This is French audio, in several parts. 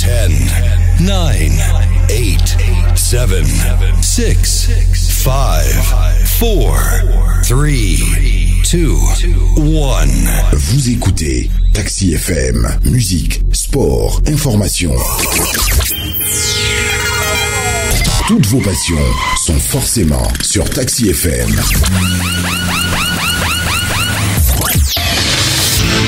10, 9, 8, 7, 6, 5, 4, 3, 2, 1. Vous écoutez Taxi FM, musique, sport, information. Toutes vos passions sont forcément sur Taxi FM.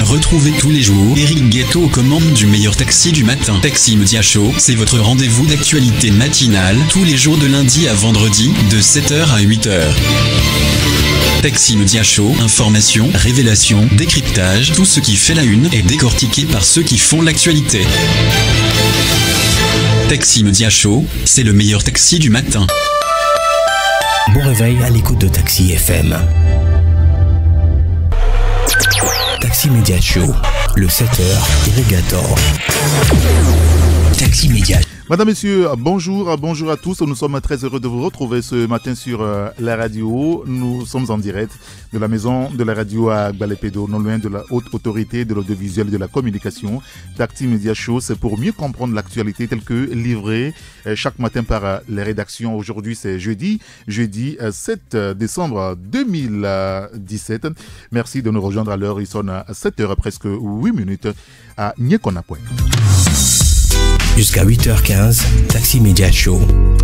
Retrouvez tous les jours Eric Guetto aux commandes du meilleur taxi du matin. Taxi Media Show, c'est votre rendez-vous d'actualité matinale tous les jours de lundi à vendredi de 7h à 8h. Taxi Media Show, information, révélation, décryptage, tout ce qui fait la une est décortiqué par ceux qui font l'actualité. Taxi Media Show, c'est le meilleur taxi du matin. Bon réveil à l'écoute de Taxi FM. Taxi Media Show, le 7h, Irrigator. Taxi Media. Madame, Messieurs, bonjour à tous. Nous sommes très heureux de vous retrouver ce matin sur la radio. Nous sommes en direct de la maison de la radio à Gbalepédo, non loin de la haute autorité de l'audiovisuel et de la communication. Taxi Media Show, c'est pour mieux comprendre l'actualité telle que livrée chaque matin par les rédactions. Aujourd'hui, c'est jeudi 7 décembre 2017. Merci de nous rejoindre à l'heure. Il sonne à 7h, presque 8 minutes à Niekonapoué. Jusqu'à 8h15, Taxi Media Show.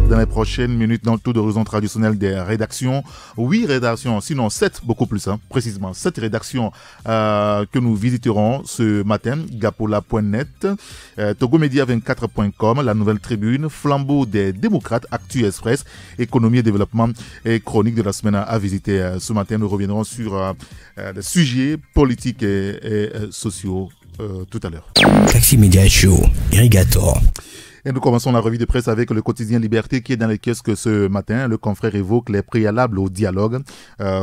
Dans les prochaines minutes, dans le tour d'horizon traditionnel des rédactions, 8 rédactions, sinon 7, beaucoup plus, précisément 7 rédactions que nous visiterons ce matin. Gapola.net, Togomedia24.com, La Nouvelle Tribune, Flambeau des démocrates, Actu Express, Économie et développement et chronique de la semaine à visiter. Ce matin, nous reviendrons sur des sujets politiques et sociaux tout à l'heure. Taxi Media Show, Irrigator. Et nous commençons la revue de presse avec le quotidien Liberté qui est dans les kiosques ce matin. Le confrère évoque les préalables au dialogue.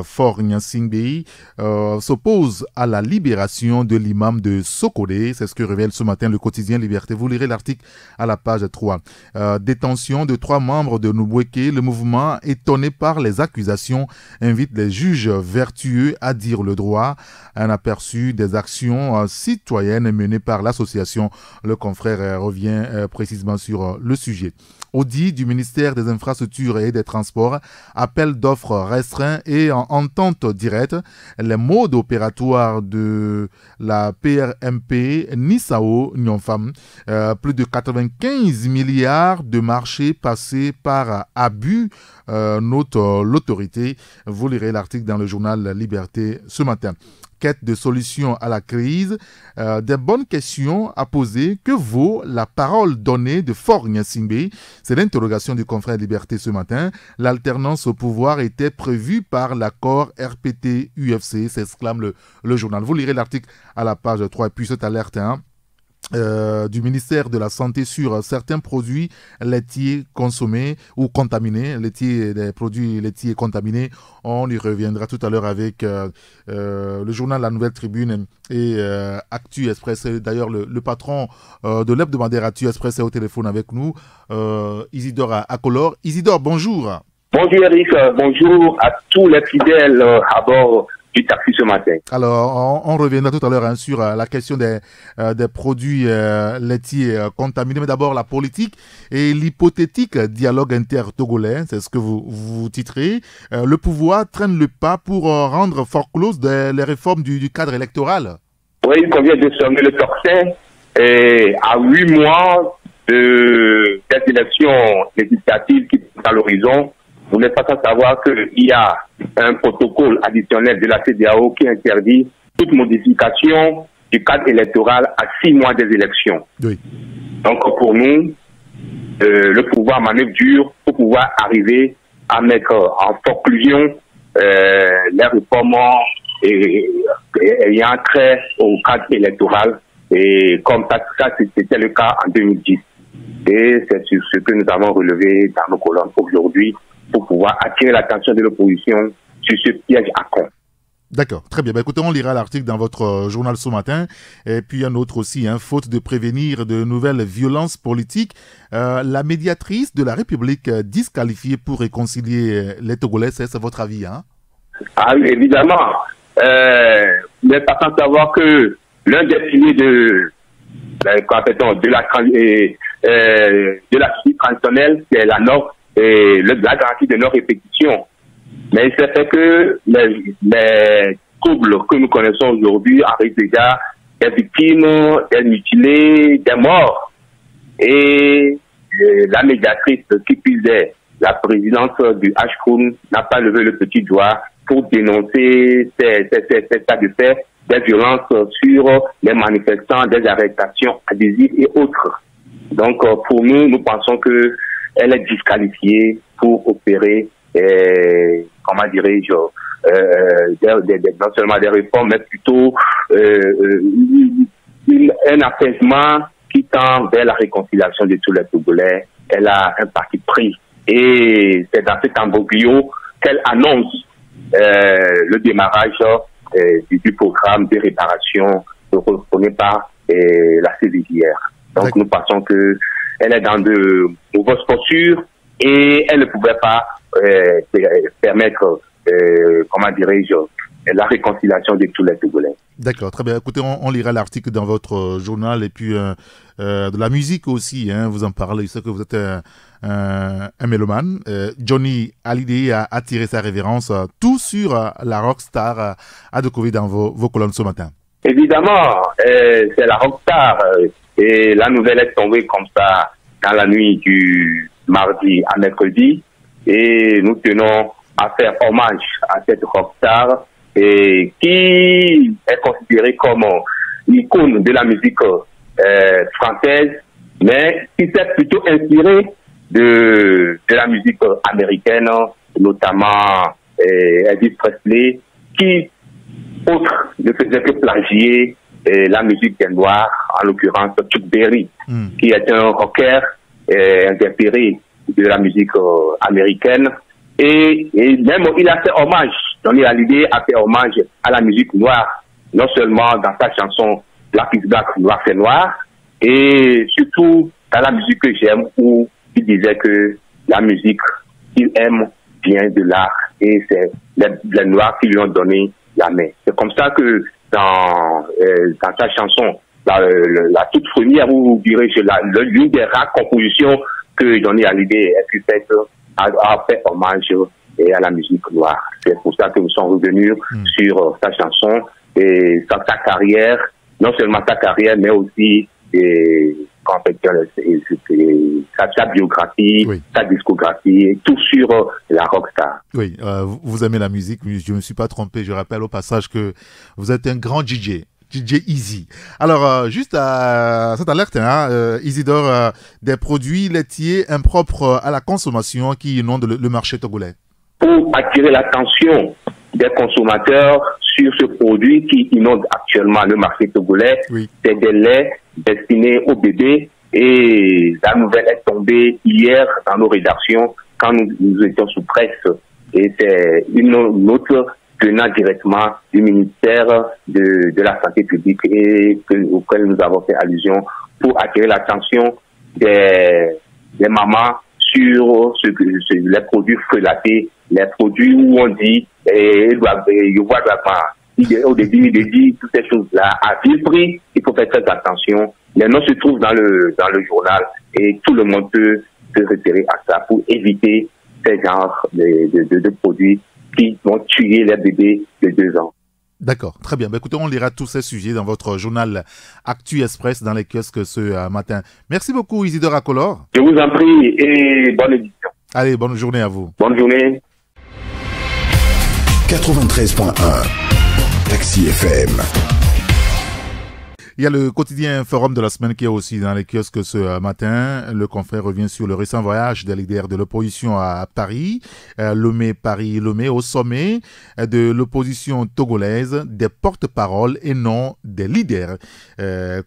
Faure Gnassingbé s'oppose à la libération de l'imam de Sokolé. C'est ce que révèle ce matin le quotidien Liberté. Vous lirez l'article à la page 3. Détention de 3 membres de Noubouéké. Le mouvement, étonné par les accusations, invite les juges vertueux à dire le droit. Un aperçu des actions citoyennes menées par l'association. Le confrère revient précisément sur le sujet. Audit du ministère des Infrastructures et des Transports, appel d'offres restreint et en entente directe. Les modes opératoires de la PRMP Nissao Nyonfam, plus de 95 milliards de marchés passés par abus, note l'autorité. Vous lirez l'article dans le journal Liberté ce matin. Quête de solutions à la crise, des bonnes questions à poser. Que vaut la parole donnée de Faure Gnassingbé? C'est l'interrogation du confrère Liberté ce matin. L'alternance au pouvoir était prévue par l'accord RPT-UFC, s'exclame le journal. Vous lirez l'article à la page 3 et puis cette alerte du ministère de la Santé sur certains produits laitiers consommés ou contaminés, des produits laitiers contaminés. On y reviendra tout à l'heure avec le journal La Nouvelle Tribune et Actu Express. D'ailleurs, le patron de l'hebdomadaire Actu Express est au téléphone avec nous, Isidore Akolor. Isidore, bonjour. Bonjour Eric, bonjour à tous les fidèles à bord du taxi ce matin. Alors, on reviendra tout à l'heure sur la question des produits laitiers contaminés, mais d'abord la politique et l'hypothétique dialogue inter-togolais, c'est ce que vous titrez. Le pouvoir traîne le pas pour rendre fort close les réformes du cadre électoral. Oui, il convient de sonner le tocsin à 8 mois des élections législatives qui sont à l'horizon. Vous n'êtes pas sans savoir qu'il y a un protocole additionnel de la CEDEAO qui interdit toute modification du cadre électoral à 6 mois des élections. Oui. Donc pour nous, le pouvoir manœuvre dur pour pouvoir arriver à mettre en conclusion les réformes ayant trait au cadre électoral. Et comme ça c'était le cas en 2010. Et c'est ce que nous avons relevé dans nos colonnes aujourd'hui, pour pouvoir attirer l'attention de l'opposition sur ce piège à con. D'accord, très bien. Écoutez, on lira l'article dans votre journal ce matin. Et puis un autre aussi, faute de prévenir de nouvelles violences politiques, la médiatrice de la République disqualifiée pour réconcilier les Togolais, c'est votre avis, Ah oui, évidemment. Vous n'êtes pas sans savoir que l'un des piliers de la suite traditionnelle, c'est la la garantie de non-répétition. Mais il s'est fait que les troubles que nous connaissons aujourd'hui arrivent déjà des victimes, des mutilés, des morts. Et la médiatrice qui pisait la présidente du HCROUN n'a pas levé le petit doigt pour dénoncer ces cas de fait, des violences sur les manifestants, des arrestations abusives et autres. Donc, pour nous, nous pensons que elle est disqualifiée pour opérer, comment dirais-je, non seulement des réformes, mais plutôt un apaisement qui tend vers la réconciliation de tous les Togolais. Elle a un parti pris. Et c'est dans cet imbroglio qu'elle annonce le démarrage du programme de réparation reconnu par la CVJR. Donc nous pensons que elle est dans de mauvaises postures et elle ne pouvait pas permettre, comment dirais-je, la réconciliation de tous les Togolais. D'accord, très bien. Écoutez, on lira l'article dans votre journal et puis de la musique aussi, hein, vous en parlez. Je sais que vous êtes un mélomane. Johnny Hallyday a attiré sa révérence tout sur la rockstar Adekowe dans vos colonnes ce matin. Évidemment, c'est la rockstar et la nouvelle est tombée comme ça dans la nuit du mardi à mercredi et nous tenons à faire hommage à cette rockstar et qui est considérée comme l'icône de la musique française, mais qui s'est plutôt inspirée de la musique américaine, notamment Elvis Presley, qui, outre, ne faisait que plagier la musique des Noirs, en l'occurrence Chuck Berry, qui est un rocker inspiré de la musique américaine. Et même il a fait hommage, Johnny Hallyday a fait hommage à la musique noire, non seulement dans sa chanson Black is Black, Noir c'est Noir, et surtout dans la musique que j'aime où il disait que la musique qu'il aime vient de l'art et c'est les Noirs qui lui ont donné la main. C'est comme ça que dans sa chanson, la toute première, ou dirais-je, l'une des rares compositions que Johnny Hallyday a pu faire, a fait hommage à la musique noire. C'est pour ça que nous sommes revenus sur sa chanson et sa carrière, non seulement sa carrière, mais aussi sa biographie, sa discographie, tout sur la rockstar. Oui, vous aimez la musique, je ne me suis pas trompé. Je rappelle au passage que vous êtes un grand DJ Easy. Alors, juste à cette alerte, Isidore, des produits laitiers impropres à la consommation qui inondent le marché togolais. Pour attirer l'attention des consommateurs sur ce produit qui inonde actuellement le marché togolais, c'est des laits destinés aux bébés et la nouvelle est tombée hier dans nos rédactions quand nous étions sous presse et c'est une note venant directement du ministère de la Santé publique et auquel nous avons fait allusion pour attirer l'attention des mamans sur les produits frelatés, les produits où on dit au début il dit toutes ces choses-là à vil prix, il faut faire très attention. Les noms se trouvent dans le journal et tout le monde peut se référer à ça pour éviter ces genres de produits qui vont tuer les bébés de 2 ans. D'accord, très bien. Écoutez, on lira tous ces sujets dans votre journal Actu Express dans les kiosques ce matin. Merci beaucoup Isidore Akolor. Je vous en prie et bonne édition. Allez, bonne journée à vous. Bonne journée. 93.1 Taxi FM. Il y a le quotidien Forum de la semaine qui est aussi dans les kiosques ce matin. Le confrère revient sur le récent voyage des leaders de l'opposition à Paris. Lomé au sommet de l'opposition togolaise, des porte-paroles et non des leaders.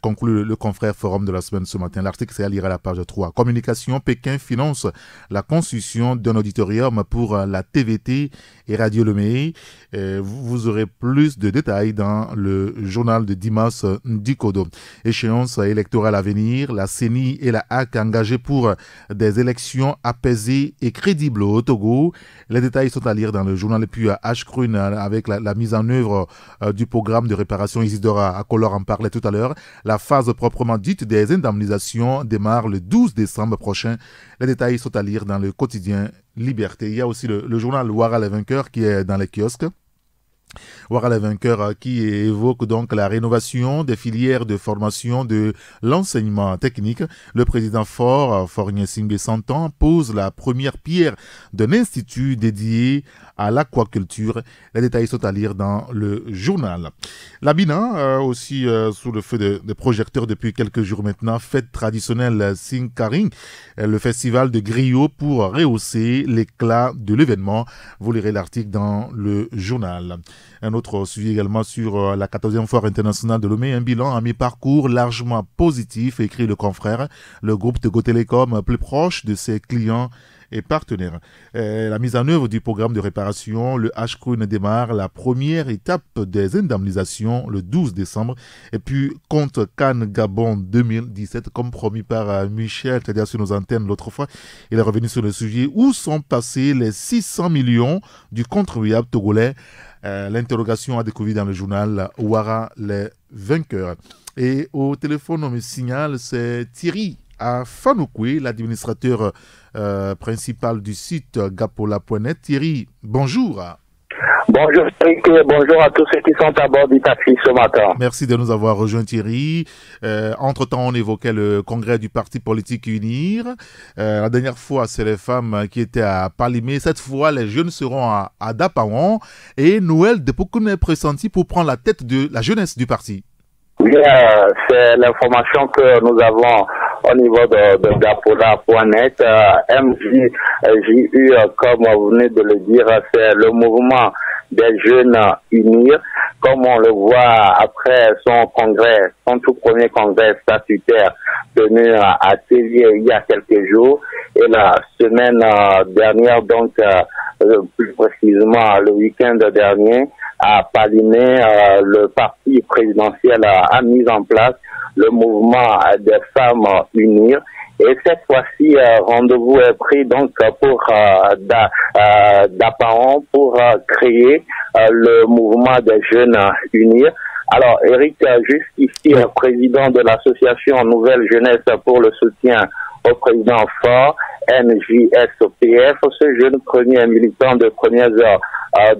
Conclut le confrère Forum de la semaine ce matin. L'article c'est à lire à la page 3. Communication, Pékin finance la construction d'un auditorium pour la TVT et Radio Lomé. Vous aurez plus de détails dans le journal de Dimas Ndiku Dikodo. Échéance électorale à venir, la CENI et la HAC engagées pour des élections apaisées et crédibles au Togo. Les détails sont à lire dans le journal. Et puis H-Crune avec la mise en œuvre du programme de réparation. Isidora Akolor en parlait tout à l'heure. La phase proprement dite des indemnisations démarre le 12 décembre prochain. Les détails sont à lire dans le quotidien Liberté. Il y a aussi le journal Ouara les vainqueurs qui est dans les kiosques. Ouara les vainqueurs qui évoque donc la rénovation des filières de formation de l'enseignement technique. Le président Faure Gnassingbé 100 ans pose la première pierre d'un institut dédié à l'aquaculture. Les détails sont à lire dans le journal. La Bina, aussi sous le feu de projecteurs depuis quelques jours maintenant, fête traditionnelle Sinkaring, le festival de griot pour rehausser l'éclat de l'événement. Vous lirez l'article dans le journal. Un autre suivi également sur la 14e foire internationale de Lomé, un bilan à mi-parcours largement positif, écrit le confrère. Le groupe de Go Télécom plus proche de ses clients et partenaires. La mise en œuvre du programme de réparation, le H-Crune démarre la première étape des indemnisations le 12 décembre. Et puis, compte Cannes Gabon 2017, comme promis par Michel, c'est-à-dire sur nos antennes l'autre fois, il est revenu sur le sujet. Où sont passés les 600 millions du contribuable togolais? L'interrogation a découvert dans le journal Ouara les vainqueurs. Et au téléphone, on me signale, c'est Thierry à Fanoukoué, l'administrateur principal du site gapola.net. Thierry, bonjour. Bonjour Eric, bonjour à tous ceux qui sont à bord du taxi ce matin. Merci de nous avoir rejoints Thierry. Entre-temps, on évoquait le congrès du parti politique UNIR. La dernière fois, c'est les femmes qui étaient à Palimé. Cette fois, les jeunes seront à Dapawan. Et Noël Depokun est pressenti pour prendre la tête de la jeunesse du parti. Oui, c'est l'information que nous avons au niveau de Gapola.net. MJU, comme vous venez de le dire, c'est le mouvement des jeunes unis. Comme on le voit après son congrès, son tout premier congrès statutaire tenu à Tévier il y a quelques jours, et la semaine dernière, donc plus précisément le week-end dernier, à Palimé, le parti présidentiel a mis en place le mouvement des femmes unir. Et cette fois-ci, rendez-vous est pris donc pour Dapawan pour créer le mouvement des jeunes unir. Alors, Eric, jusqu'ici, président de l'association Nouvelle Jeunesse pour le soutien au président Faure, NJSOPF, ce jeune premier militant de premières heures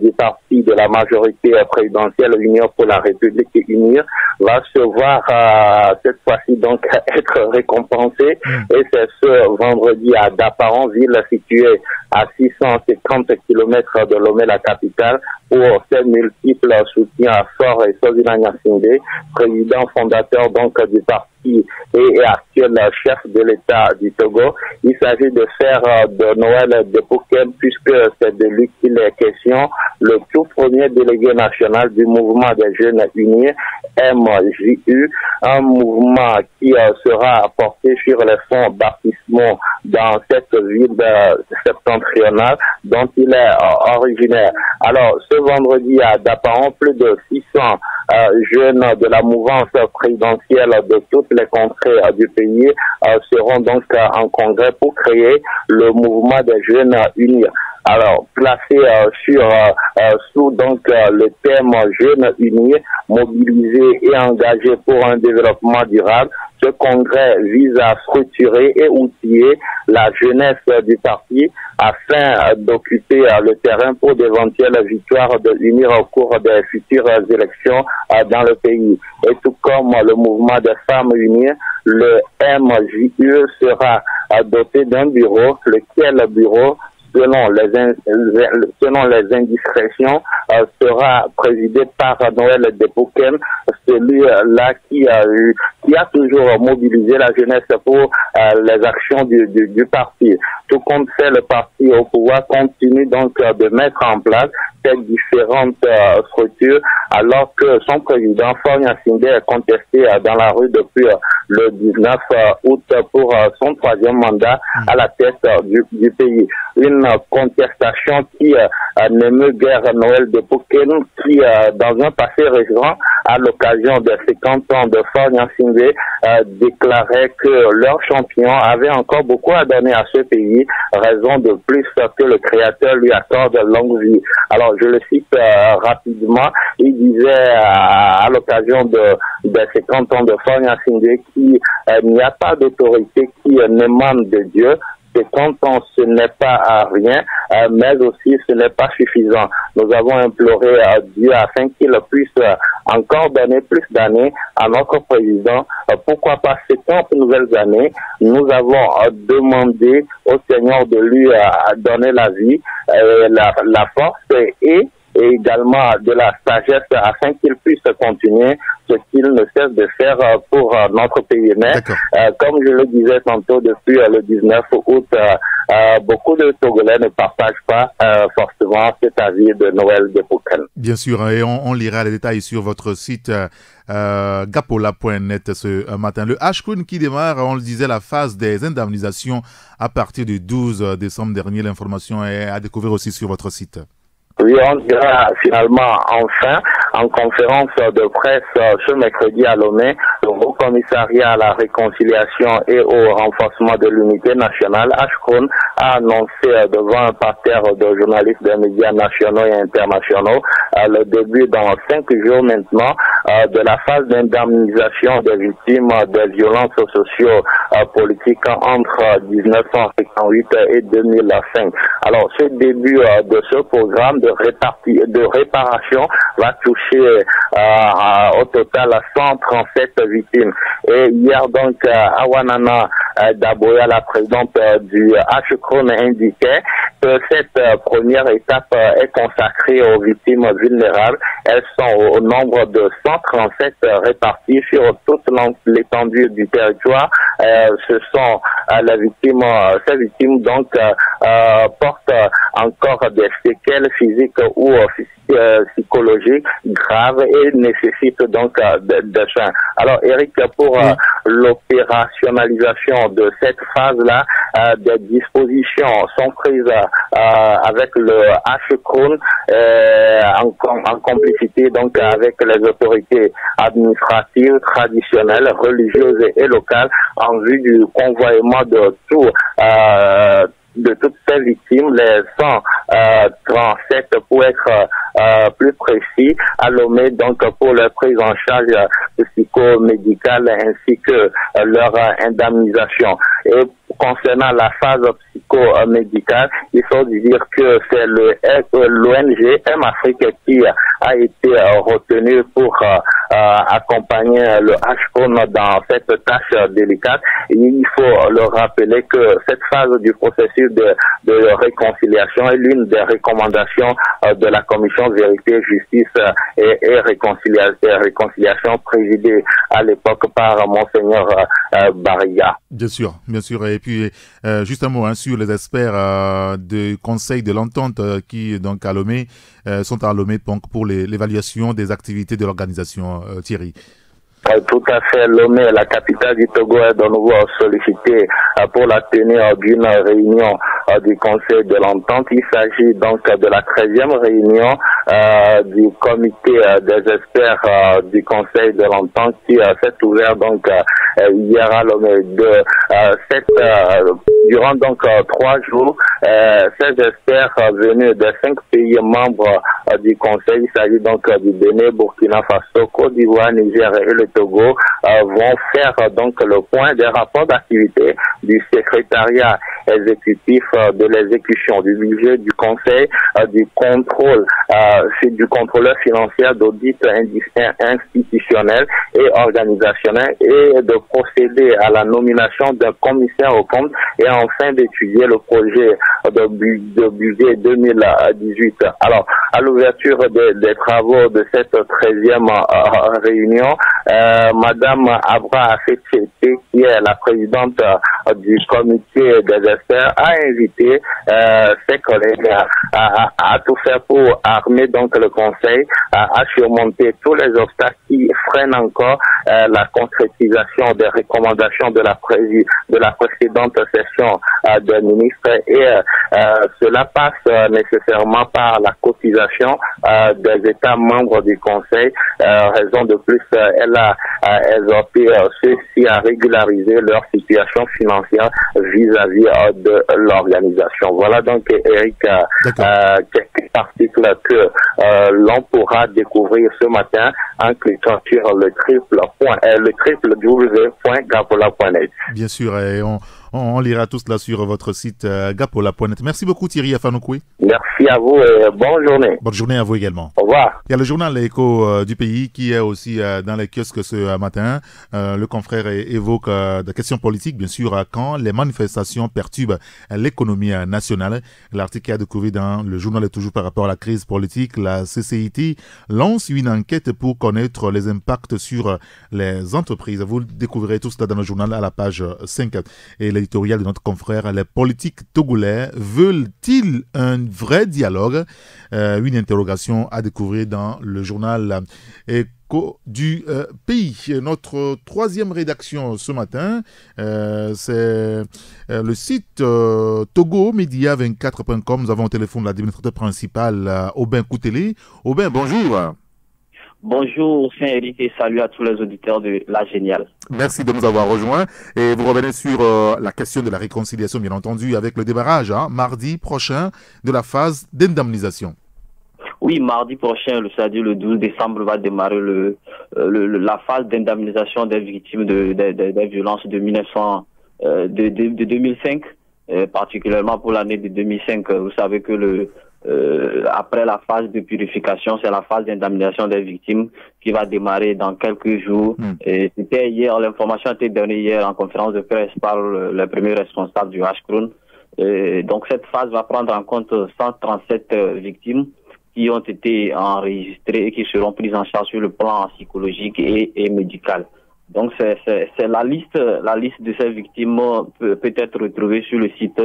du parti de la majorité présidentielle Union pour la République Unie va se voir cette fois-ci donc être récompensé. Et c'est ce vendredi à Dapawan, ville située à 650 km de Lomé, la capitale, pour ses multiples soutiens à Faure et Sozina Gnassingbé, président fondateur donc du parti et actuel chef de l'État du Togo. Il s'agit de faire de Noël Depokun, puisque c'est de lui qu'il est question, le tout premier délégué national du mouvement des jeunes unis, MJU, un mouvement qui sera porté sur les fonds baptismaux dans cette ville septentrionale dont il est originaire. Alors, ce vendredi à Dapawan, plus de 600 jeunes de la mouvance présidentielle de toutes les contrées du pays seront donc en congrès pour créer le mouvement des jeunes unis. Alors, placé sous donc le thème Jeunes unis, mobilisés et engagés pour un développement durable, ce congrès vise à structurer et outiller la jeunesse du parti afin d'occuper le terrain pour d'éventuelles victoires de l'UNIR au cours des futures élections dans le pays. Et tout comme le mouvement des femmes unies, le MJU sera doté d'un bureau, lequel bureau, selon les indiscrétions, sera présidé par Noël Depokun, celui-là qui a toujours mobilisé la jeunesse pour les actions du parti. Tout compte fait, le parti au pouvoir continue donc de mettre en place ces différentes structures, alors que son président, Faure Gnassingbé, est contesté dans la rue depuis le 19 août pour son troisième mandat à la tête du pays. Une contestation qui n'émeut guère Noël Depouken, qui, dans un passé récent, à l'occasion des 50 ans de Faure Gnassingbé, déclarait que leur champion avait encore beaucoup à donner à ce pays, raison de plus que le Créateur lui accorde longue vie. Alors, je le cite rapidement, il disait à l'occasion des 50 ans de Faure Gnassingbé qu'il n'y a pas d'autorité qui n'émane de Dieu. C'est quand ce n'est pas à rien, mais aussi ce n'est pas suffisant. Nous avons imploré Dieu afin qu'il puisse encore donner plus d'années à notre président. Pourquoi pas 50 nouvelles années? Nous avons demandé au Seigneur de lui donner la vie, la force et également de la sagesse afin qu'il puisse continuer ce qu'il ne cesse de faire pour notre pays. Mais comme je le disais tantôt, depuis le 19 août, beaucoup de Togolais ne partagent pas forcément cet avis de Noël Depouken. Bien sûr, et on lira les détails sur votre site gapola.net ce matin. Le Ashkun qui démarre, on le disait, la phase des indemnisations à partir du 12 décembre dernier. L'information est à découvrir aussi sur votre site. Oui, on dira finalement enfin en conférence de presse ce mercredi à Lomé, le Haut Commissariat à la réconciliation et au renforcement de l'unité nationale, Ashkron, a annoncé devant un parterre de journalistes des médias nationaux et internationaux le début dans 5 jours maintenant de la phase d'indemnisation des victimes des violences socio-politiques entre 1958 et 2005. Alors, ce début de ce programme de réparation va toucher au total 137 victimes. Et hier donc, Awanana Daboya, la présidente du Ashkron, indiquait que cette première étape est consacrée aux victimes vulnérables. Elles sont au nombre de 137 réparties sur toute l'étendue du territoire. Ce sont les victimes, ces victimes donc portent encore des séquelles physiques ou psychologiques graves et nécessitent donc des soins. Alors Eric, pour l'opérationnalisation de cette phase-là, des dispositions sont prises avec le Ashkron en complicité donc avec les autorités administratives, traditionnelles, religieuses et locales en vue du convoiement de toutes ces victimes, les 137 pour être plus précis, à Lomé donc pour leur prise en charge psychomédicale ainsi que leur indemnisation. Et concernant la phase psychomédicale, il faut dire que c'est l'ONG M-Afrique qui a été retenu pour accompagner le Ashkron dans cette tâche délicate. Et il faut le rappeler que cette phase du processus de réconciliation est l'une des recommandations de la Commission Vérité, Justice et Réconciliation présidée à l'époque par Monseigneur Bariga. Bien sûr. Et puis, juste un mot sur les experts du Conseil de l'Entente qui, donc, à Lomé, sont à Lomé pour l'évaluation des activités de l'organisation, Thierry. Tout à fait. Lomé, la capitale du Togo, est de nouveau sollicitée pour la tenue d'une réunion du Conseil de l'Entente. Il s'agit donc de la 13e réunion du comité des experts du Conseil de l'Entente qui s'est ouvert donc hier à Lomé. Durant donc 3 jours, ces experts venus des 5 pays membres du Conseil, il s'agit donc du Bénin, Burkina Faso, Côte d'Ivoire, Niger et le Togo, vont faire donc le point des rapports d'activité du secrétariat exécutif de l'exécution du budget du Conseil, du contrôle, du contrôleur financier, d'audit institutionnel et organisationnel, et de procéder à la nomination d'un commissaire au compte et enfin d'étudier le projet de budget 2018. Alors, à l'ouverture des travaux de cette 13e réunion, Madame Abra Afetchete, qui est la présidente du comité des experts, a invité ses collègues à tout faire pour armer donc le Conseil à surmonter tous les obstacles qui freinent encore la concrétisation des recommandations de la précédente session des ministres, et cela passe nécessairement par la cotisation des États membres du Conseil. Raison de plus, elle a exhorté ceux-ci à régulariser leur situation financière vis-à-vis de l'organisation. Voilà donc, Eric, quelques articles que l'on pourra découvrir ce matin en cliquant sur le www.gapola.net. Bien sûr, et on lira tout cela sur votre site gapola.net. Merci beaucoup Thierry Afanoukoui. Merci à vous et bonne journée. Bonne journée à vous également. Au revoir. Il y a le journal L'Écho du pays qui est aussi dans les kiosques ce matin. Le confrère évoque des questions politiques, bien sûr, quand les manifestations perturbent l'économie nationale. L'article qui a découvert dans le journal est toujours par rapport à la crise politique. La CCIT lance une enquête pour connaître les impacts sur les entreprises. Vous découvrirez tout cela dans le journal à la page 5. Et l'éditorial de notre confrère, les politiques togolais veulent-ils un vrai dialogue? Une interrogation à découvrir dans le journal Écho du pays. Notre troisième rédaction ce matin, c'est le site togomedia24.com. Nous avons au téléphone l'administrateur principal, Aubin Koutélé. Aubin, bonjour. Bonjour Saint-Éric et salut à tous les auditeurs de La Géniale. Merci de nous avoir rejoints. Et vous revenez sur la question de la réconciliation, bien entendu, avec le démarrage mardi prochain de la phase d'indemnisation. Oui, mardi prochain, c'est-à-dire le 12 décembre, va démarrer la phase d'indemnisation des victimes des violences de 2005, particulièrement pour l'année de 2005. Vous savez que après la phase de purification, c'est la phase d'indemnisation des victimes qui va démarrer dans quelques jours. Et c'était hier, l'information a été donnée hier en conférence de presse par le premier responsable du H-Crown. Donc cette phase va prendre en compte 137 victimes qui ont été enregistrées et qui seront prises en charge sur le plan psychologique et médical. Donc c'est la liste de ces victimes peut être retrouvée sur le site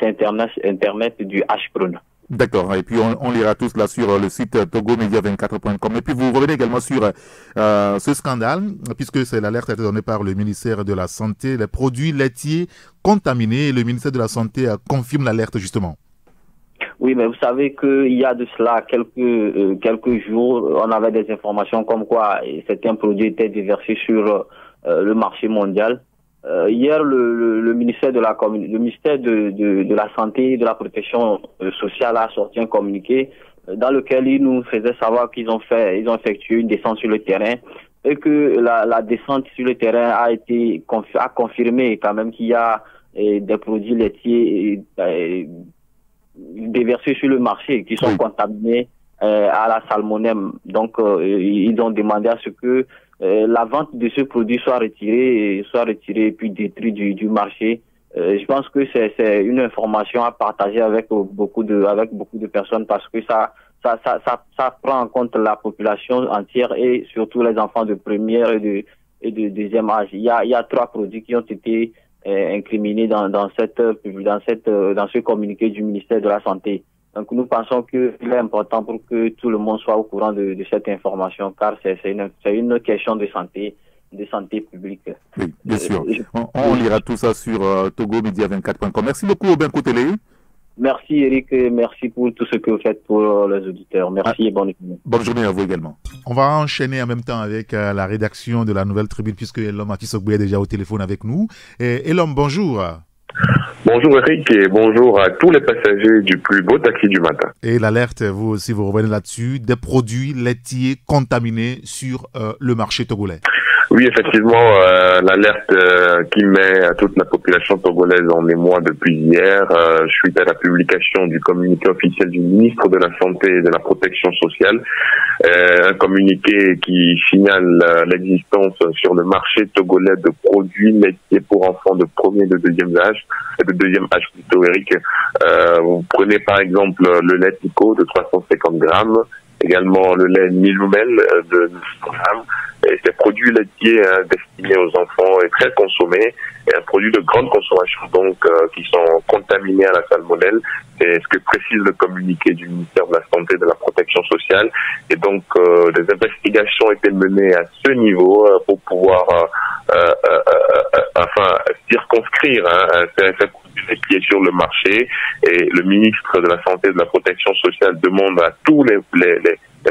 internet du H-Crown. D'accord, et puis on lira tout cela sur le site togomedia24.com. Et puis vous revenez également sur ce scandale, puisque c'est l'alerte a été donnée par le ministère de la Santé, les produits laitiers contaminés, et le ministère de la Santé confirme l'alerte justement. Oui, mais vous savez qu'il y a de cela quelques jours, on avait des informations comme quoi certains produits étaient déversés sur le marché mondial. Hier, le ministère de la Santé et de la Protection sociale a sorti un communiqué dans lequel il nous faisait savoir qu'ils ont effectué une descente sur le terrain et que la descente sur le terrain a confirmé quand même qu'il y a des produits laitiers déversés sur le marché qui sont contaminés à la salmonelle. Donc, ils ont demandé à ce que la vente de ce produit soit retirée puis détruite du marché. Je pense que c'est une information à partager avec beaucoup de personnes parce que ça prend en compte la population entière et surtout les enfants de première et de deuxième âge. Il y a 3 produits qui ont été incriminés dans ce communiqué du ministère de la Santé. Donc nous pensons qu'il est important pour que tout le monde soit au courant de cette information, car c'est une question de santé publique. Oui, bien sûr. On lira tout ça sur togomedia24.com. Merci beaucoup Aubin Koutélé. Merci Eric, merci pour tout ce que vous faites pour les auditeurs. Merci et bonne journée. Bonne journée à vous également. On va enchaîner en même temps avec la rédaction de la Nouvelle Tribune, puisque Elom Atisogbe est déjà au téléphone avec nous. Elom, bonjour. Bonjour Eric et bonjour à tous les passagers du plus beau taxi du matin. Et l'alerte, vous aussi, vous revenez là-dessus, des produits laitiers contaminés sur le marché togolais. Oui, effectivement, l'alerte qui met à toute la population togolaise en émoi depuis hier, suite à la publication du communiqué officiel du ministre de la Santé et de la Protection sociale, un communiqué qui signale l'existence sur le marché togolais de produits laitiers pour enfants de premier et de deuxième âge plutôt, Eric. Vous prenez par exemple le lait Pico de 350 grammes, également le lait Miloumel de 900 grammes. Et ces produits laitiers destinés aux enfants et très consommés, et un produit de grande consommation donc qui sont contaminés à la salmonelle. C'est ce que précise le communiqué du ministère de la Santé et de la Protection sociale. Et donc des investigations ont été menées à ce niveau pour pouvoir circonscrire ces produits laitiers sur le marché. Et le ministre de la Santé et de la Protection sociale demande à tous les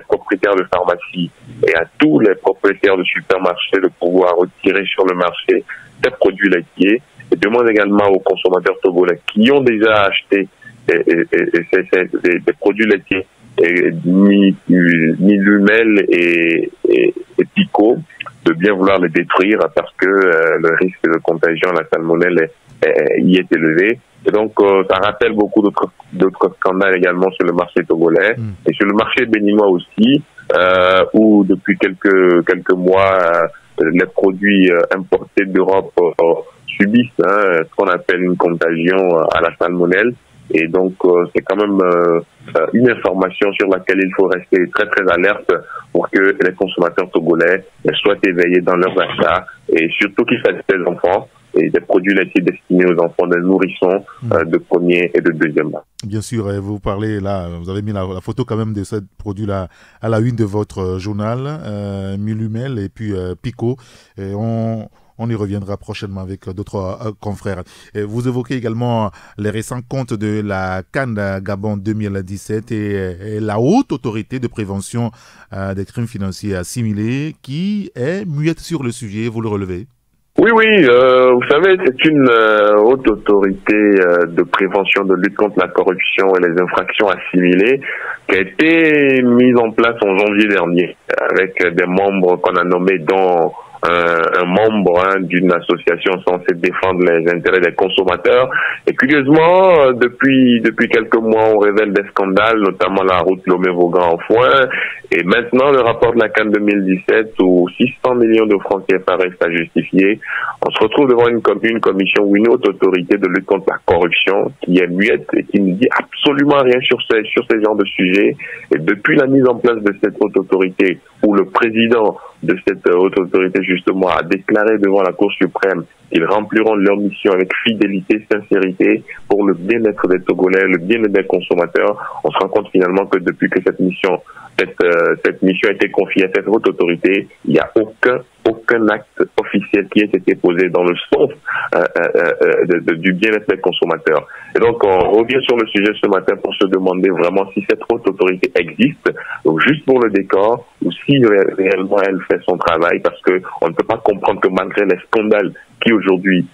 propriétaires de pharmacies et à tous les propriétaires de supermarchés de pouvoir retirer sur le marché ces produits laitiers, et demande également aux consommateurs togolais qui ont déjà acheté des produits laitiers, Milumel et Pico, de bien vouloir les détruire parce que le risque de contagion à la salmonelle y est élevé. Et donc, ça rappelle beaucoup d'autres scandales également sur le marché togolais et sur le marché béninois aussi, où depuis quelques mois, les produits importés d'Europe subissent ce qu'on appelle une contagion à la salmonelle. Et donc, c'est quand même une information sur laquelle il faut rester très très alerte pour que les consommateurs togolais soient éveillés dans leurs achats, et surtout qu'il s'agisse des enfants et des produits laitiers destinés aux enfants, des nourrissons de premier et de deuxième âge. Bien sûr, vous parlez là, vous avez mis la photo quand même de ce produit-là à la une de votre journal, Milumel et puis Pico. Et on y reviendra prochainement avec d'autres confrères. Et vous évoquez également les récents comptes de la CAN Gabon 2017 et la haute autorité de prévention des crimes financiers assimilés qui est muette sur le sujet, vous le relevez? Oui, vous savez, c'est une haute autorité de prévention, de lutte contre la corruption et les infractions assimilées qui a été mise en place en janvier dernier avec des membres qu'on a nommés dont un membre d'une association censée défendre les intérêts des consommateurs. Et curieusement, depuis quelques mois, on révèle des scandales, notamment la route Lomé-Vaughan en foin. Et maintenant, le rapport de la CAN 2017 où 600 millions de francs CFA restent à justifier. On se retrouve devant une commission ou une haute autorité de lutte contre la corruption qui est muette et qui ne dit absolument rien sur ces genres de sujets. Et depuis la mise en place de cette haute autorité, où le président de cette haute autorité justement a déclaré devant la Cour suprême qu'ils rempliront leur mission avec fidélité, sincérité pour le bien-être des Togolais, le bien-être des consommateurs, on se rend compte finalement que depuis que cette mission a été confiée à cette haute autorité, il n'y a aucun acte officiel qui ait été posé dans le sens du bien-être des consommateurs. Et donc, on revient sur le sujet ce matin pour se demander vraiment si cette haute autorité existe, donc juste pour le décor, ou si réellement elle fait son travail, parce que on ne peut pas comprendre que malgré les scandales qui aujourd'hui,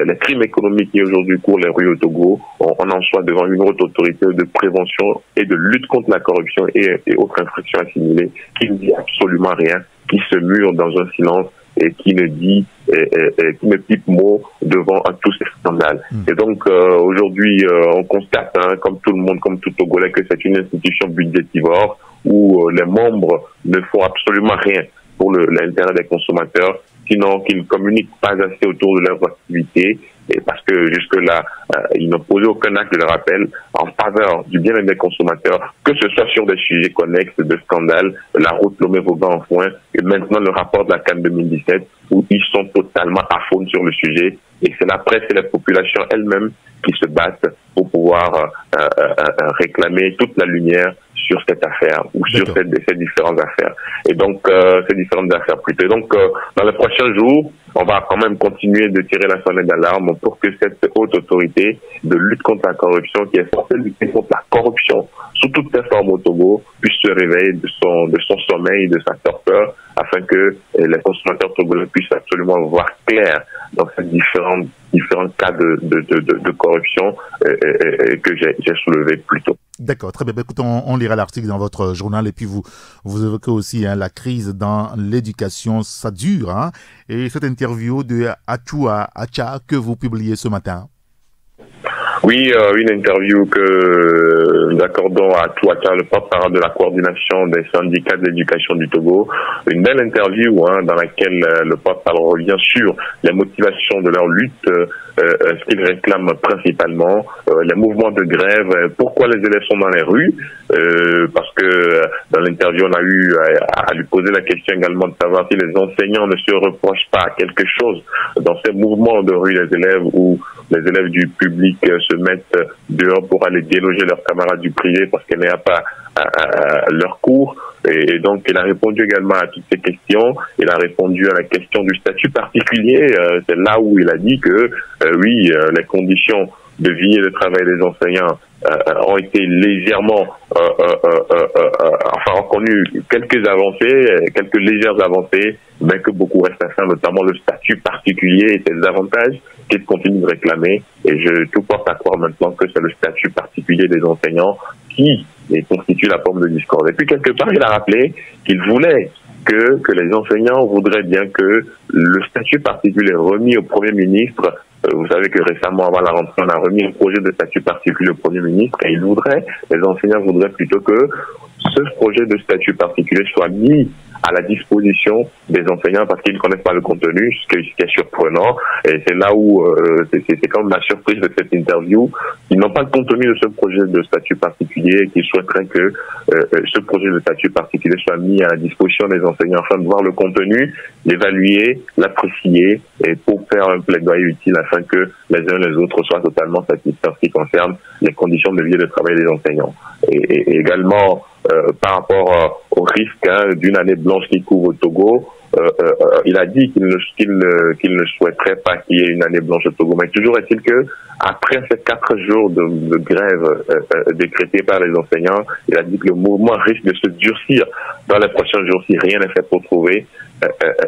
les crimes économiques qui aujourd'hui courent les rues au Togo, on en soit devant une haute autorité de prévention et de lutte contre la corruption et autres infractions assimilées qui ne dit absolument rien, qui se mure dans un silence et qui ne dit, qui ne pipe mot devant tous ces scandales. Et donc aujourd'hui, on constate, comme tout le monde, comme tout Togolais, que c'est une institution budgétivore où les membres ne font absolument rien pour l'intérêt des consommateurs, sinon qu'ils ne communiquent pas assez autour de leurs activités, et parce que jusque-là, ils n'ont posé aucun acte de rappel en faveur du bien-être des consommateurs, que ce soit sur des sujets connexes de scandales, la route Lomé-Vaughan en foin, et maintenant le rapport de la CAN 2017, où ils sont totalement à fond sur le sujet, et c'est la presse et la population elles-mêmes qui se battent pour pouvoir réclamer toute la lumière sur cette affaire ou sur ces différentes affaires. Et donc, ces différentes affaires plutôt. Et donc, dans les prochains jours, on va quand même continuer de tirer la sonnette d'alarme pour que cette haute autorité de lutte contre la corruption, qui est censée lutter contre la corruption sous toutes ses formes au Togo, puisse se réveiller de son sommeil, de sa torpeur, afin que les consommateurs togolais puissent absolument voir clair dans ces différentes différents cas de corruption que j'ai soulevés plus tôt. D'accord, très bien. Écoutez, on lira l'article dans votre journal et puis vous évoquez aussi la crise dans l'éducation, ça dure. Hein, et cette interview de Achoua Acha que vous publiez ce matin. Oui, une interview que nous accordons à Touaka, le porte-parole de la coordination des syndicats de l'éducation du Togo. Une belle interview dans laquelle le porte-parole revient sur les motivations de leur lutte, ce qu'ils réclament principalement, les mouvements de grève, pourquoi les élèves sont dans les rues, parce que dans l'interview on a eu à lui poser la question également de savoir si les enseignants ne se reprochent pas quelque chose dans ces mouvements de rue des élèves où les élèves du public se mettent dehors pour aller déloger leurs camarades du privé parce qu'il n'y a pas leur cours. Et donc, il a répondu également à toutes ces questions. Il a répondu à la question du statut particulier. C'est là où il a dit que, oui, les conditions de vie et de travail des enseignants ont été légèrement, ont connu quelques avancées, quelques légères avancées, mais que beaucoup reste à faire, notamment le statut particulier et ses avantages qu'il continue de réclamer. Et je tout porte à croire maintenant que c'est le statut particulier des enseignants qui constitue la forme de discorde. Et puis quelque part, il a rappelé qu'il voulait que les enseignants voudraient bien que le statut particulier remis au Premier ministre. Vous savez que récemment, avant la rentrée, on a remis un projet de statut particulier au Premier ministre et les enseignants voudraient plutôt que ce projet de statut particulier soit mis à la disposition des enseignants parce qu'ils ne connaissent pas le contenu, ce qui est surprenant. Et c'est là où c'est comme la surprise de cette interview. Ils n'ont pas le contenu de ce projet de statut particulier et qu'ils souhaiteraient que ce projet de statut particulier soit mis à la disposition des enseignants afin de voir le contenu, l'évaluer, l'apprécier et pour faire un plaidoyer utile afin que les uns et les autres soient totalement satisfaits en ce qui concerne les conditions de vie et de travail des enseignants. Et également, par rapport au risque d'une année blanche qui couvre au Togo, il a dit qu'il ne souhaiterait pas qu'il y ait une année blanche au Togo. Mais toujours est-il que après ces 4 jours de grève décrétés par les enseignants, il a dit que le mouvement risque de se durcir dans les prochains jours si rien n'est fait pour trouver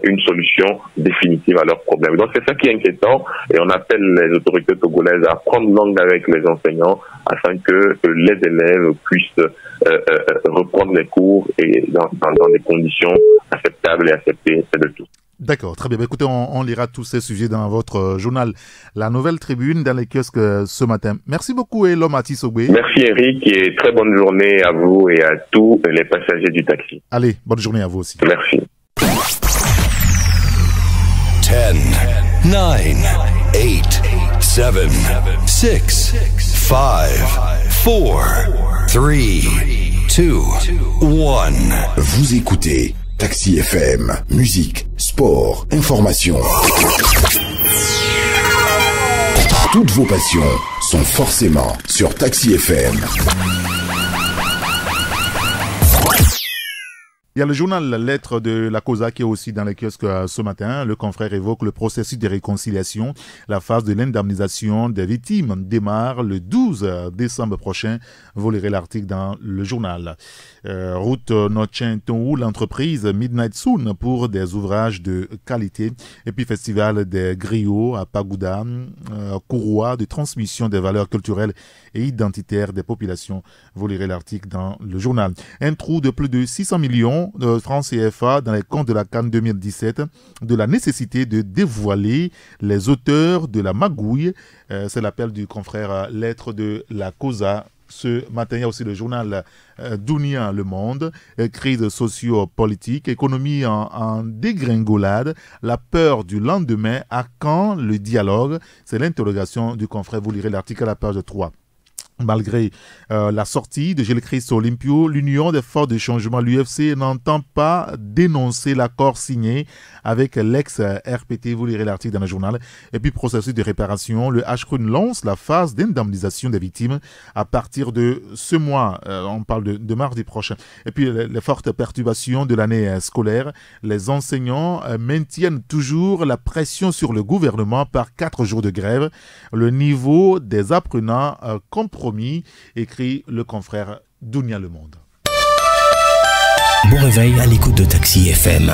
une solution définitive à leurs problèmes. Donc c'est ça qui est inquiétant et on appelle les autorités togolaises à prendre langue avec les enseignants afin que les élèves puissent reprendre les cours et dans des conditions acceptables et acceptées de tous. D'accord, très bien. Écoutez, on lira tous ces sujets dans votre journal La Nouvelle Tribune dans les kiosques ce matin. Merci beaucoup, Elom Atisogwe. Merci, Eric, et très bonne journée à vous et à tous les passagers du taxi. Allez, bonne journée à vous aussi. Merci. 10, 9, 8, 7, 6, 5, 4, 3, 2, 1. Vous écoutez Taxi FM, musique, sport, information. Toutes vos passions sont forcément sur Taxi FM. Il y a le journal La Lettre de la COSA qui est aussi dans les kiosques ce matin. Le confrère évoque le processus de réconciliation. La phase de l'indemnisation des victimes démarre le 12 décembre prochain. Vous lirez l'article dans le journal. Route Notchentou, l'entreprise Midnight Soon pour des ouvrages de qualité. Et puis Festival des griots à Pagouda, Kouroua de transmission des valeurs culturelles et identitaires des populations. Vous lirez l'article dans le journal. Un trou de plus de 600 millions de francs CFA dans les comptes de la CAN 2017, de la nécessité de dévoiler les auteurs de la magouille. C'est l'appel du confrère Lettre de la COSA. Ce matin, il y a aussi le journal Dunia Le Monde, crise socio-politique, économie en dégringolade, la peur du lendemain, à quand le dialogue? C'est l'interrogation du confrère, vous lirez l'article à la page 3. Malgré la sortie de Gilles-Christ Olympio, l'Union des forces de changement, l'UFC, n'entend pas dénoncer l'accord signé avec l'ex-RPT. Vous lirez l'article dans le journal. Et puis, processus de réparation. Le HCRUN lance la phase d'indemnisation des victimes à partir de ce mois. On parle de mardi prochain. Et puis, les fortes perturbations de l'année scolaire. Les enseignants maintiennent toujours la pression sur le gouvernement par 4 jours de grève. Le niveau des apprenants compromis, écrit le confrère Dunia Le Monde. Bon réveil à l'écoute de Taxi FM.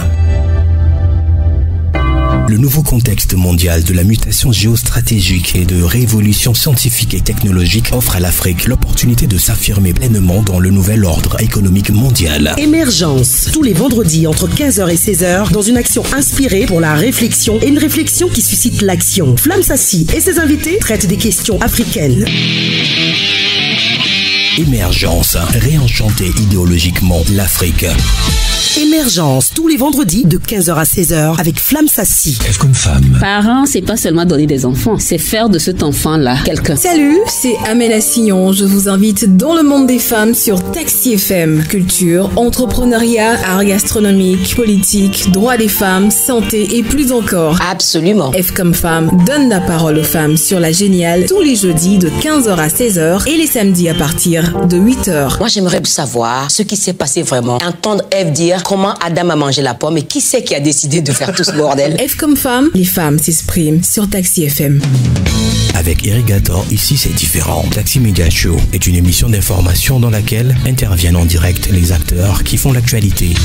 Le nouveau contexte mondial de la mutation géostratégique et de révolution scientifique et technologique offre à l'Afrique l'opportunité de s'affirmer pleinement dans le nouvel ordre économique mondial. Émergence, tous les vendredis entre 15h et 16h, dans une action inspirée pour la réflexion et une réflexion qui suscite l'action. Flamme Sassi et ses invités traitent des questions africaines. Émergence, réenchanter idéologiquement l'Afrique. Émergence, tous les vendredis de 15h à 16h avec Flamme Sassi. F comme femme. Parents, c'est pas seulement donner des enfants, c'est faire de cet enfant-là quelqu'un. Salut, c'est Amela Signon. Je vous invite dans le monde des femmes sur Taxi FM. Culture, entrepreneuriat, art gastronomique, politique, droits des femmes, santé et plus encore. Absolument. F comme femme donne la parole aux femmes sur la géniale tous les jeudis de 15h à 16h et les samedis à partir de 8h. Moi, j'aimerais savoir ce qui s'est passé vraiment. Entendre F dire comment Adam a mangé la pomme et qui c'est qui a décidé de faire tout ce bordel. F comme femme, les femmes s'expriment sur Taxi FM. Avec Irrigator, ici c'est différent. Taxi Media Show est une émission d'information dans laquelle interviennent en direct les acteurs qui font l'actualité.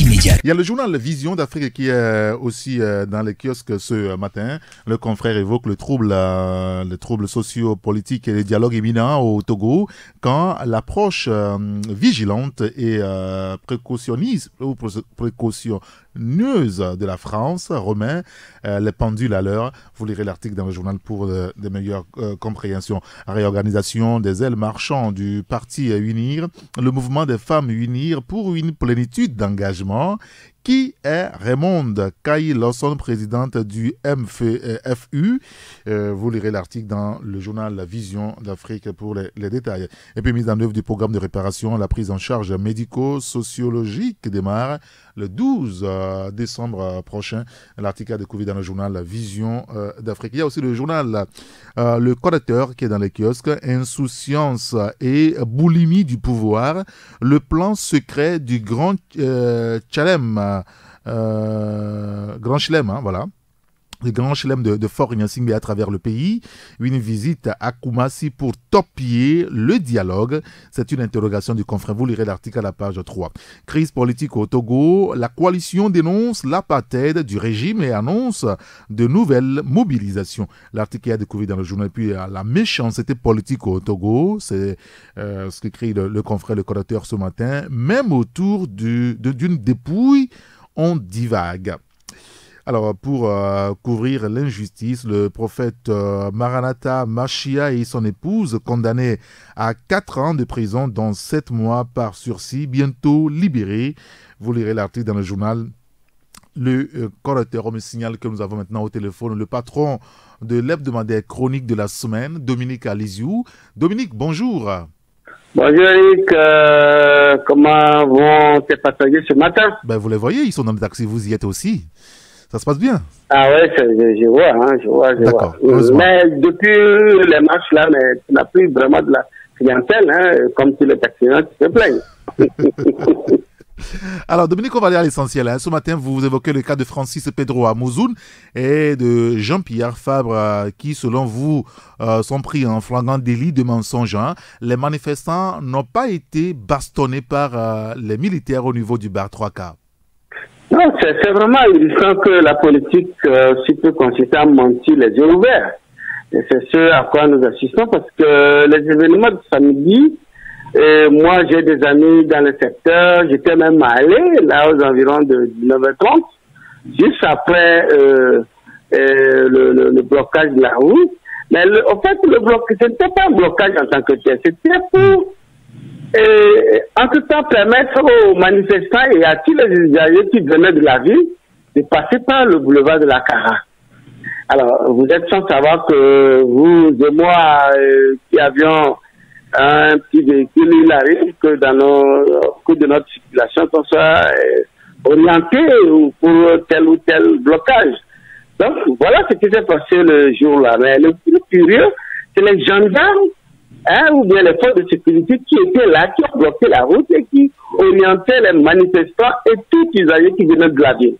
Média. Il y a le journal Vision d'Afrique qui est aussi dans les kiosques ce matin. Le confrère évoque le trouble socio-politique et les dialogues éminents au Togo quand l'approche vigilante et précautionneuse de la France remet les pendules à l'heure. Vous lirez l'article dans le journal pour de meilleures compréhensions. Réorganisation des ailes marchands du parti Unir, le mouvement des femmes Unir pour une plénitude d'engagement. Qui est Raymond Kayi-Lawson, présidente du FU. Vous lirez l'article dans le journal La Vision d'Afrique pour les détails. Et puis, mise en œuvre du programme de réparation, la prise en charge médico-sociologique démarre le 12 décembre prochain. L'article a découvert dans le journal La Vision d'Afrique. Il y a aussi le journal Le Correcteur qui est dans les kiosques. Insouciance et boulimie du pouvoir. Le plan secret du Grand Chelem. Grand Chelem, hein, voilà. Le Grand Chelem de Fort Nyasingbe à travers le pays. Une visite à Koumassi pour torpiller le dialogue. C'est une interrogation du confrère. Vous lirez l'article à la page 3. Crise politique au Togo. La coalition dénonce l'apartheid du régime et annonce de nouvelles mobilisations. L'article est découvert dans le journal. Puis la méchanceté politique au Togo. C'est ce qu'écrit le confrère, le correcteur ce matin. Même autour d'une dépouille, on divague. Alors, pour couvrir l'injustice, le prophète Maranatha Machia et son épouse, condamnés à 4 ans de prison, dont 7 mois par sursis, bientôt libérés. Vous lirez l'article dans le journal. Le correcteur me signale que nous avons maintenant au téléphone le patron de l'hebdomadaire chronique de la semaine, Dominique Aliziou. Dominique, bonjour. Bonjour Eric, comment vont tes passagers ce matin? Vous les voyez, ils sont dans le taxi, vous y êtes aussi. Ça se passe bien? Ah ouais, je vois. D'accord. Mais depuis les marches là, mais tu n'as plus vraiment de la clientèle, hein, comme tous les taxis, tu te plains. Alors Dominique, on va aller à l'essentiel. Hein. Ce matin, vous évoquez le cas de Francis Pedro à Mouzoun et de Jean-Pierre Fabre qui, selon vous, sont pris en flagrant délit de mensonge. Hein. Les manifestants n'ont pas été bastonnés par les militaires au niveau du bar 3K. Non, c'est vraiment illustrant que la politique aussi peut consister à mentir les yeux ouverts. Et c'est ce à quoi nous assistons parce que les événements de samedi, moi j'ai des amis dans le secteur, j'étais même allé là aux environs de 19h30, juste après le blocage de la route. Mais en fait, le blocage, ce n'était pas un blocage en tant que tel, c'était pour en tout temps permettre aux manifestants et à tous les usagers qui venaient de la ville de passer par le boulevard de la Cara. Alors, vous êtes sans savoir que vous et moi qui avions un petit véhicule, il arrive que dans au cours de notre circulation, qu'on soit orienté pour tel ou tel blocage. Donc, voilà ce qui s'est passé le jour-là. Mais le plus curieux, c'est les gendarmes ou bien les forces de sécurité qui étaient là, qui ont bloqué la route et qui orientaient les manifestants et tout usager qui venaient de la ville.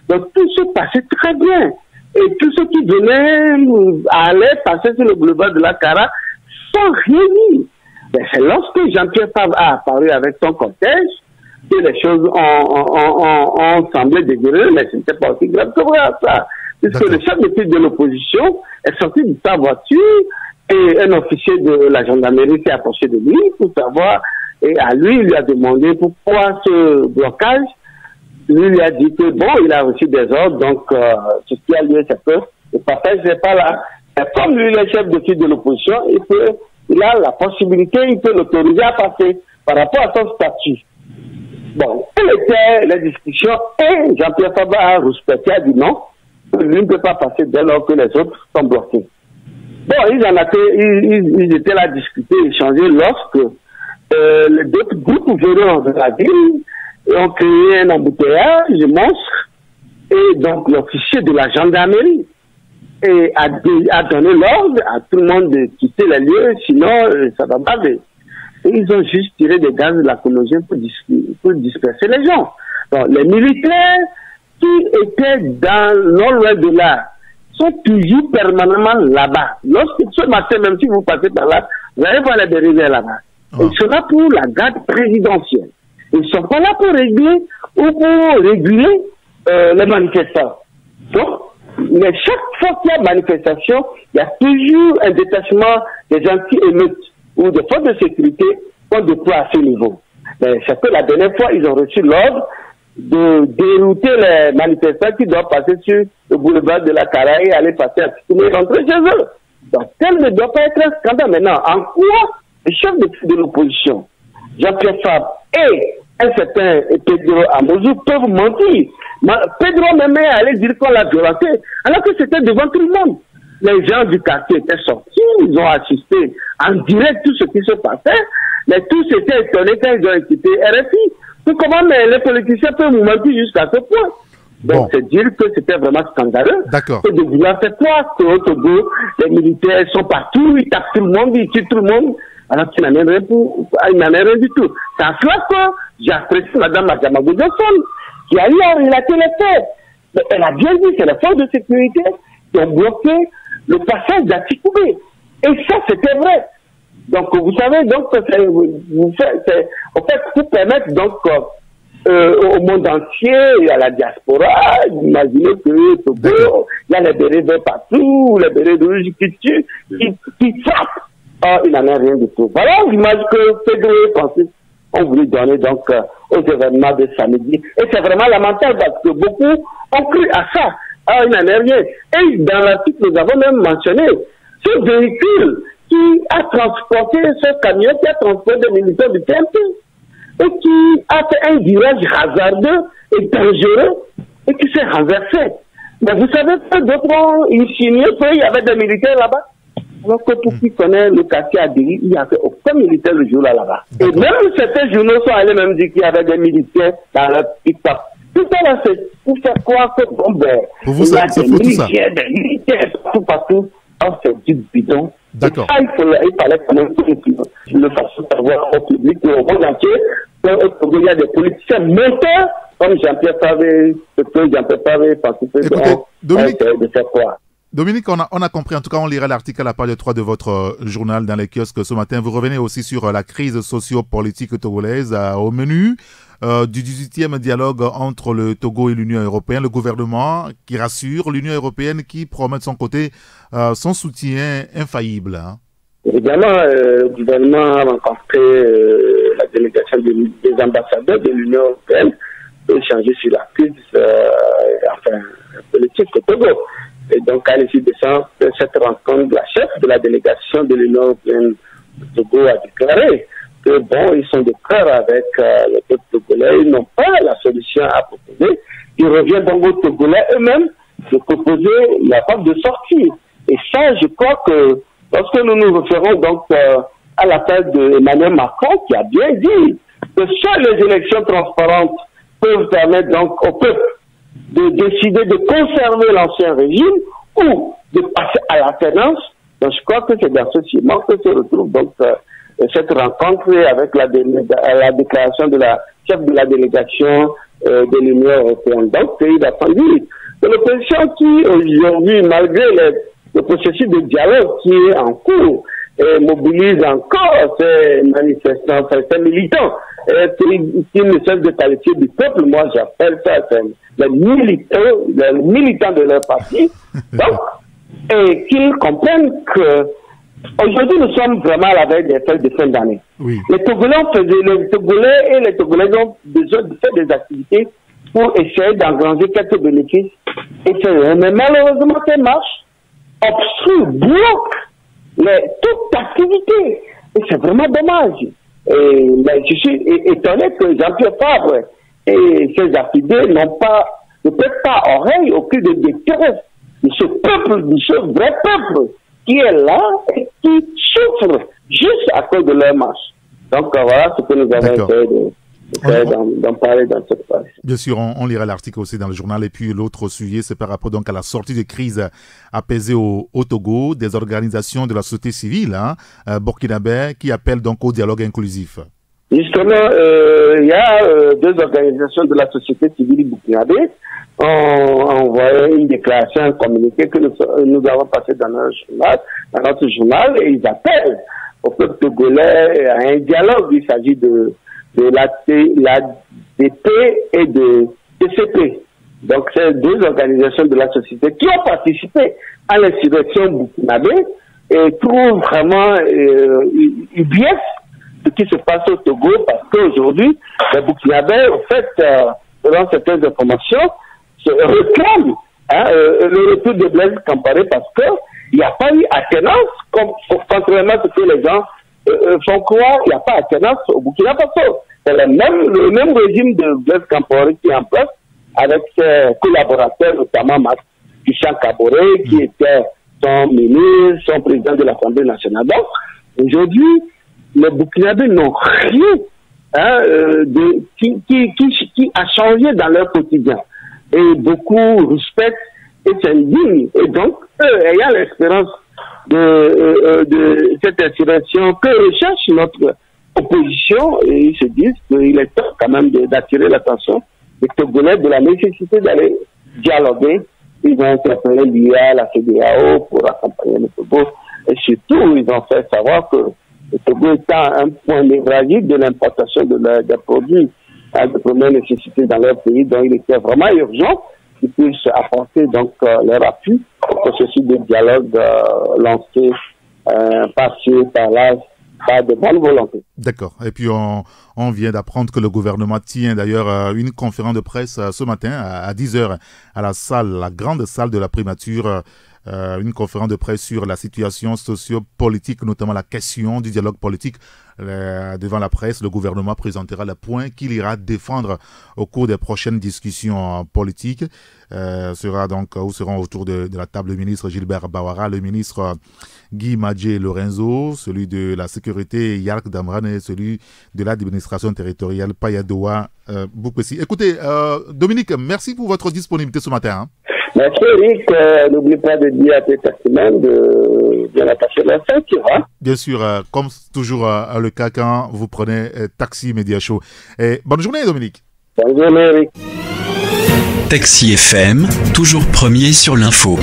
Donc tout se passait très bien. Et tous ceux qui venaient allaient passer sur le boulevard de la Cara sans rien dire. C'est lorsque Jean-Pierre Fabre a apparu avec son cortège que les choses ont semblé dégénérer, mais ce n'était pas aussi grave que ça. Puisque le chef de file de l'opposition est sorti de sa voiture et un officier de la gendarmerie s'est approché de lui pour savoir, et à lui, il lui a demandé pourquoi ce blocage. Lui a dit que bon, il a reçu des ordres, donc ce qui a lieu, c'est que le passage n'est pas là. Et comme lui, le chef de file de l'opposition, il a la possibilité, il peut l'autoriser à passer par rapport à son statut. Bon, quelles étaient les discussions? Et Jean-Pierre Fabre a respecté, a dit non, lui ne peut pas passer dès lors que les autres sont bloqués. Bon, ils étaient là à discuter, échanger lorsque les deux groupes venant de la ville ont créé un embouteillage monstre et donc l'officier de la gendarmerie a donné l'ordre à tout le monde de quitter les lieux, sinon ça va baver. Et ils ont juste tiré des gaz lacrymogènes pour disperser les gens. Donc, les militaires qui étaient non loin de là sont toujours permanemment là-bas. Ce matin, même si vous passez par là, vous allez voir les dérivés là-bas. Ils sont là pour la garde présidentielle. Ils ne sont pas là pour régler ou pour réguler les manifestants. Donc, mais chaque fois qu'il y a manifestation, il y a toujours un détachement des anti-émeutes ou des forces de sécurité qu'on déploie à ce niveau. Mais c'est que la dernière fois, ils ont reçu l'ordre de dérouter les manifestants qui doivent passer sur le boulevard de la Caraïbe et aller passer à Tikoumé et rentrer chez eux. Donc, tel ne doit pas être un scandale. Maintenant, en quoi le chef de l'opposition, Jean-Pierre Fabre et un certain Pedro Amozou peuvent mentir? Pedro même est allé dire qu'on l'a violenté, alors que c'était devant tout le monde. Les gens du quartier étaient sortis, ils ont assisté en direct tout ce qui se passait, mais tous étaient étonnés quand ils ont écouté RFI. Tout comment les politiciens peuvent nous mentir jusqu'à ce point? Donc, c'est dire que c'était vraiment scandaleux. D'accord. Et de vouloir faire quoi? Que au Togo, les militaires sont partout, ils tapent tout le monde, ils tuent tout le monde, alors qu'ils n'en est rien du tout. C'est à cela que j'apprécie Mme Adjamagou Johnson, qui a eu à relater les faits. Mais elle a bien dit, c'est les forces de sécurité qui ont bloqué le passage d'Atikoubé. Et ça, c'était vrai. Donc, vous savez, donc, pour permettre donc au monde entier et à la diaspora, imaginez que Togo, il y a les bérets verts partout, les bérets rouges qui frappent. Oh, il n'en a rien du tout. Voilà l'image que Pedro et Francis ont voulu donner donc aux événements de samedi. Et c'est vraiment lamentable parce que beaucoup ont cru à ça. Ah, il n'en a rien. Et dans l'article, nous avons même mentionné ce véhicule qui a transporté, ce camion qui a transporté des militaires du TMP et qui a fait un virage hasardeux et dangereux et qui s'est renversé. Mais vous savez que d'autres ont insinué qu'il y avait des militaires là-bas. Alors que pour qui connaît le quartier à Diri, il n'y avait aucun militaire le jour là-bas. Et même certains journaux sont allés même dire qu'il y avait des militaires dans la pick-up. Tout ça là, c'est pour faire croire que bon, ben, pour vous, ça, des militaires partout. Oh, c'est du bidon. D'accord. Il fallait quand même que le fasse savoir au public et au monde entier qu'il y a des politiciens menteurs comme Jean-Pierre Favé, de faire croire. Dominique, on a compris, en tout cas on lira l'article à la page 3 de votre journal dans les kiosques ce matin. Vous revenez aussi sur la crise socio-politique togolaise au menu du 18e dialogue entre le Togo et l'Union européenne. Le gouvernement qui rassure, l'Union européenne qui promet de son côté son soutien infaillible. Hein. Évidemment, le gouvernement a rencontré la délégation des ambassadeurs de l'Union européenne pour échanger sur la crise politique au Togo. Et donc, à l'issue de cette rencontre, la chef de la délégation de l'Union européenne du Togo a déclaré que, bon, ils sont de cœur avec le peuple togolais, ils n'ont pas la solution à proposer. Il revient donc aux Togolais eux-mêmes de proposer la porte de sortie. Et ça, je crois que lorsque nous nous référons donc à la tête d'Emmanuel Macron, qui a bien dit que seules les élections transparentes peuvent permettre donc au peuple de décider de conserver l'ancien régime ou de passer à l'alternance. Donc je crois que c'est dans ce ciment que se retrouve donc cette rencontre avec la déclaration de la chef de la délégation de l'Union européenne. Donc il a attendu que l'opposition qui aujourd'hui, malgré le processus de dialogue qui est en cours, mobilise encore ces manifestants, ces militants, qui ne cessent de qualifier du peuple. Moi, j'appelle ça les militants de leur parti. Donc, et qu'ils comprennent que aujourd'hui, nous sommes vraiment à la veille des fêtes de fin d'année. Oui. Les Togolais et les Togolais ont besoin de faire des activités pour essayer d'engranger quelques bénéfices. Mais malheureusement, ces marches obstruent, bloquent toute activité. Et c'est vraiment dommage. Je suis étonné que Jean-Pierre Fabre et ses affidés ne prêtent pas oreille au cri de détresse de ce peuple, de ce vrai peuple qui est là et qui souffre juste à cause de leur marche. Donc voilà ce que nous avons essayé d'en parler dans cette page. Bien sûr, on lira l'article aussi dans le journal. Et puis l'autre sujet, c'est par rapport donc à la sortie de crise apaisée au Togo, des organisations de la société civile burkinabé qui appellent donc au dialogue inclusif. Justement, il y a deux organisations de la société civile burkinabé ont envoyé une déclaration, un communiqué que nous avons passé dans notre journal, et ils appellent au peuple togolais à un dialogue. Il s'agit de l'ADP et de TCP. Donc, c'est deux organisations de la société qui ont participé à l'insurrection burkinabé et trouvent vraiment bien ce qui se passe au Togo, parce qu'aujourd'hui, les burkinabés, en fait, selon certaines informations, se réclament le retour de Blaise Compaoré, parce qu'il n'y a pas eu alternance, contrairement à ce que les gens font croire. Il n'y a pas alternance au Burkina Faso. C'est le même régime de Blaise Compaoré qui est en place, avec ses collaborateurs, notamment Christian Kaboré, qui était son ministre, son président de l'Assemblée nationale. Donc, aujourd'hui, les Burkinabés n'ont rien qui a changé dans leur quotidien. Et beaucoup respectent et s'indignent. Et donc, eux, ayant l'expérience de cette insurrection que recherche notre opposition, et ils se disent qu'il est temps quand même d'attirer l'attention des Togolais de la nécessité d'aller dialoguer. Ils ont interpellé l'IA, la CEDEAO pour accompagner le Togo. Et surtout, ils ont fait savoir que le Togo étant un point névralgique de l'importation des produits de première nécessité dans leur pays, donc il était vraiment urgent qu'ils puissent apporter donc leur appui au processus de dialogue lancé par-ci, par-là, par de bonne volonté. D'accord. Et puis on vient d'apprendre que le gouvernement tient d'ailleurs une conférence de presse ce matin à 10h à la grande salle de la primature. Une conférence de presse sur la situation socio-politique, notamment la question du dialogue politique. Devant la presse, le gouvernement présentera le point qu'il ira défendre au cours des prochaines discussions politiques. Seront autour de la table le ministre Gilbert Bawara, le ministre Guy Madjé Lorenzo, celui de la sécurité Yark Damran et celui de l'administration territoriale Payadoa Boukessi. Écoutez, Dominique, merci pour votre disponibilité ce matin. Merci Eric, n'oublie pas de dire à tes taximans de bien attacher la ceinture. Bien sûr, comme toujours le cas quand vous prenez Taxi Média Show. Et bonne journée Dominique. Bonne journée Eric. Taxi FM, toujours premier sur l'info.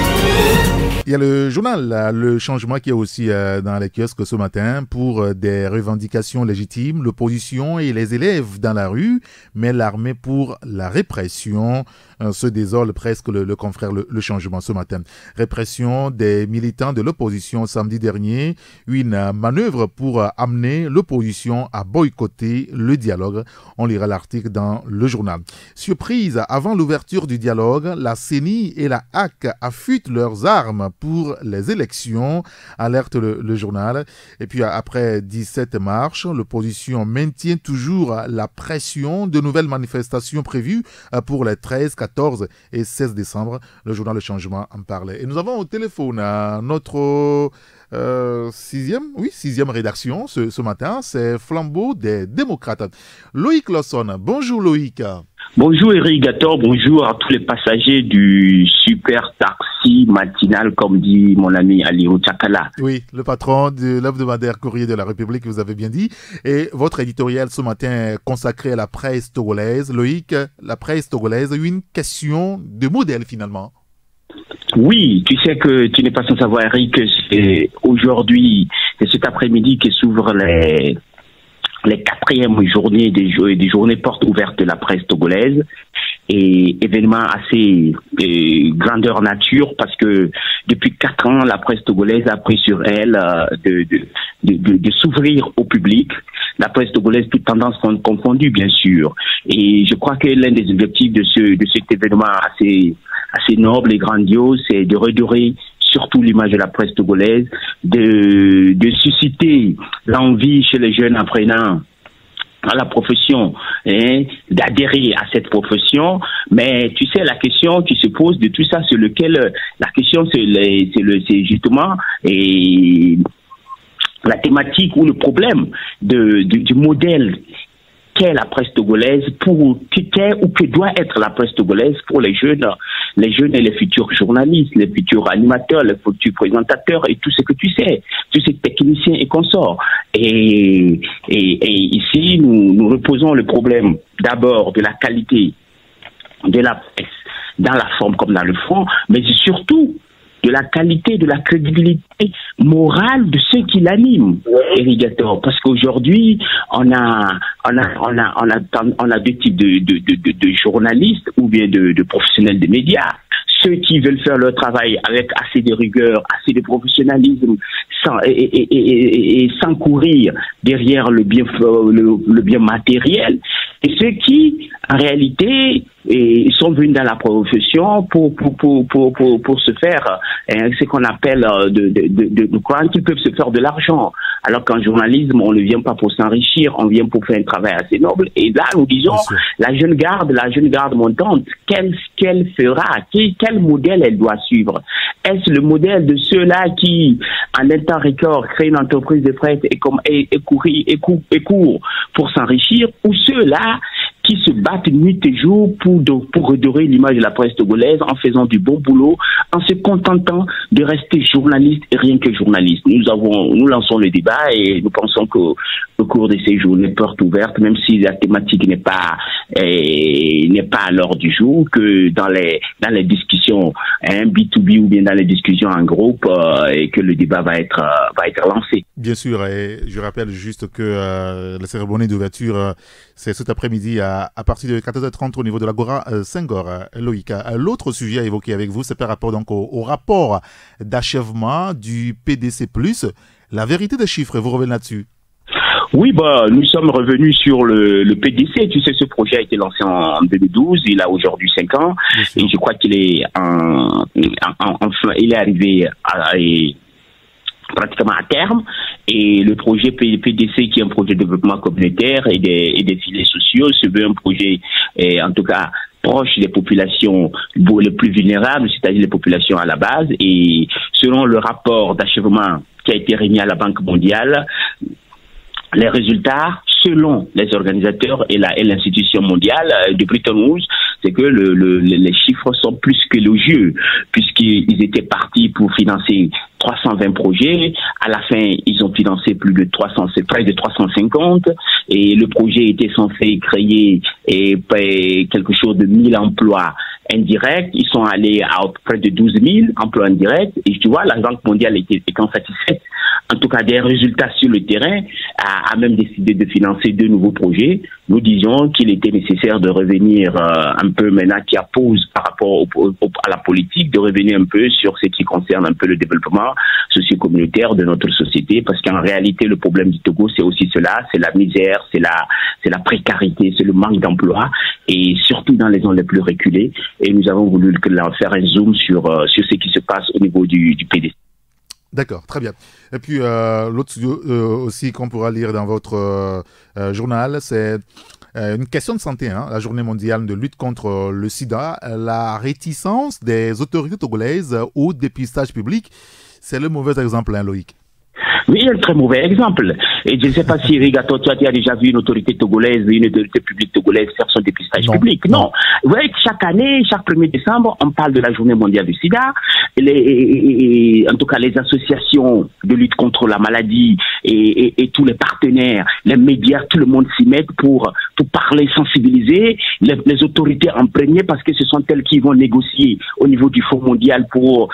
Il y a le journal Le Changement qui est aussi dans les kiosques ce matin pour des revendications légitimes, l'opposition et les élèves dans la rue, mais l'armée pour la répression se désole presque le confrère Le Changement ce matin. Répression des militants de l'opposition samedi dernier, une manœuvre pour amener l'opposition à boycotter le dialogue. On lira l'article dans le journal. Surprise, avant l'ouverture du dialogue, la CENI et la HAC affûtent leurs armes pour les élections, alerte le journal. Et puis après 17 marches, l'opposition maintient toujours la pression de nouvelles manifestations prévues pour les 13, 14 et 16 décembre. Le journal Le Changement en parlait. Et nous avons au téléphone notre sixième rédaction ce matin, c'est Flambeau des démocrates. Loïc Lawson. Bonjour Loïc. Bonjour Eric Gator, bonjour à tous les passagers du super taxi matinal, comme dit mon ami Aliou Tchakala. Oui, le patron de l'hebdomadaire Courrier de la République, vous avez bien dit. Et votre éditorial ce matin est consacré à la presse togolaise. Loïc, la presse togolaise, une question de modèle finalement. Oui, tu sais que tu n'es pas sans savoir, Eric, que c'est aujourd'hui, c'est cet après-midi que s'ouvrent les 4e journées des journées portes ouvertes de la presse togolaise. Et événement assez grandeur nature, parce que depuis 4 ans, la presse togolaise a pris sur elle de s'ouvrir au public. La presse togolaise, toutes tendances confondues, bien sûr. Et je crois que l'un des objectifs de cet événement assez noble et grandiose, c'est de redorer surtout l'image de la presse togolaise, de susciter l'envie chez les jeunes apprenants à la profession, d'adhérer à cette profession. Mais tu sais, la question qui se pose de tout ça, c'est la question, c'est justement la thématique ou le problème du modèle qu'est la presse togolaise, que doit être la presse togolaise pour les jeunes et les futurs journalistes, les futurs animateurs, les futurs présentateurs et tout ce que tu sais, tous ces techniciens et consorts. Et ici, nous reposons le problème d'abord de la qualité de la presse dans la forme comme dans le fond, mais surtout de la qualité, de la crédibilité morale de ceux qui l'animent, Irrigator. Parce qu'aujourd'hui, on a deux types de journalistes ou bien de professionnels des médias. Ceux qui veulent faire leur travail avec assez de rigueur, assez de professionnalisme, sans courir derrière le bien matériel, et ceux qui, en réalité, sont venus dans la profession pour se faire ce qu'on appelle de croire qu'ils peuvent se faire de l'argent. Alors qu'en journalisme, on ne vient pas pour s'enrichir, on vient pour faire un travail assez noble. Et là, nous disons, la jeune garde montante, qu'elle fera, quel modèle elle doit suivre? Est-ce le modèle de ceux-là qui, en un temps record, créent une entreprise de presse et courent pour s'enrichir, ou ceux-là qui se battent nuit et jour pour redorer l'image de la presse togolaise en faisant du bon boulot, en se contentant de rester journaliste et rien que journaliste. Nous lançons le débat et nous pensons qu'au cours de ces journées portes ouvertes, même si la thématique n'est pas à l'ordre du jour, que dans les discussions B2B ou bien dans les discussions en groupe, et que le débat va être lancé. Bien sûr, et je rappelle juste que la cérémonie d'ouverture, c'est cet après-midi à partir de 14h30 au niveau de l'Agora Senghor, Loïc. L'autre sujet à évoquer avec vous, c'est par rapport donc au rapport d'achèvement du PDC+. La vérité des chiffres, vous revenez là-dessus? Oui, nous sommes revenus sur le PDC. Tu sais, ce projet a été lancé en 2012. Il a aujourd'hui 5 ans. Et je crois qu'il est il est arrivé pratiquement à terme. Et le projet PDC, qui est un projet de développement communautaire et des filets sociaux, se veut un projet, en tout cas, proche des populations les plus vulnérables, c'est-à-dire les populations à la base. Et selon le rapport d'achèvement qui a été remis à la Banque mondiale, les résultats, selon les organisateurs et l'institution mondiale de Bretton Woods, c'est que les chiffres sont plus qu'élogieux, puisqu'ils étaient partis pour financer 320 projets. À la fin, ils ont financé près de 350, et le projet était censé créer quelque chose de 1000 emplois indirects. Ils sont allés à près de 12 000 emplois indirects, et tu vois, la Banque mondiale étant satisfaite, en tout cas des résultats sur le terrain, a même décidé de financer 2 nouveaux projets. Nous disions qu'il était nécessaire de revenir un peu maintenant, qui appose par rapport à la politique, de revenir un peu sur ce qui concerne un peu le développement socio-communautaire de notre société, parce qu'en réalité, le problème du Togo, c'est aussi cela, c'est la misère, c'est la précarité, c'est le manque d'emploi, et surtout dans les zones les plus reculées. Et nous avons voulu faire un zoom sur ce qui se passe au niveau du PDC. D'accord, très bien. Et puis, l'autre studio aussi qu'on pourra lire dans votre journal, c'est une question de santé, la journée mondiale de lutte contre le sida. La réticence des autorités togolaises au dépistage public, c'est le mauvais exemple, Loïc. Oui, un très mauvais exemple. Et je ne sais pas si Rigato, tu as déjà vu une autorité togolaise, une autorité publique togolaise faire son dépistage public. Non. Vous voyez que chaque année, chaque 1er décembre, on parle de la journée mondiale du sida. En tout cas, les associations de lutte contre la maladie et tous les partenaires, les médias, tout le monde s'y met pour parler, sensibiliser les autorités en premier, parce que ce sont elles qui vont négocier au niveau du Fonds mondial pour,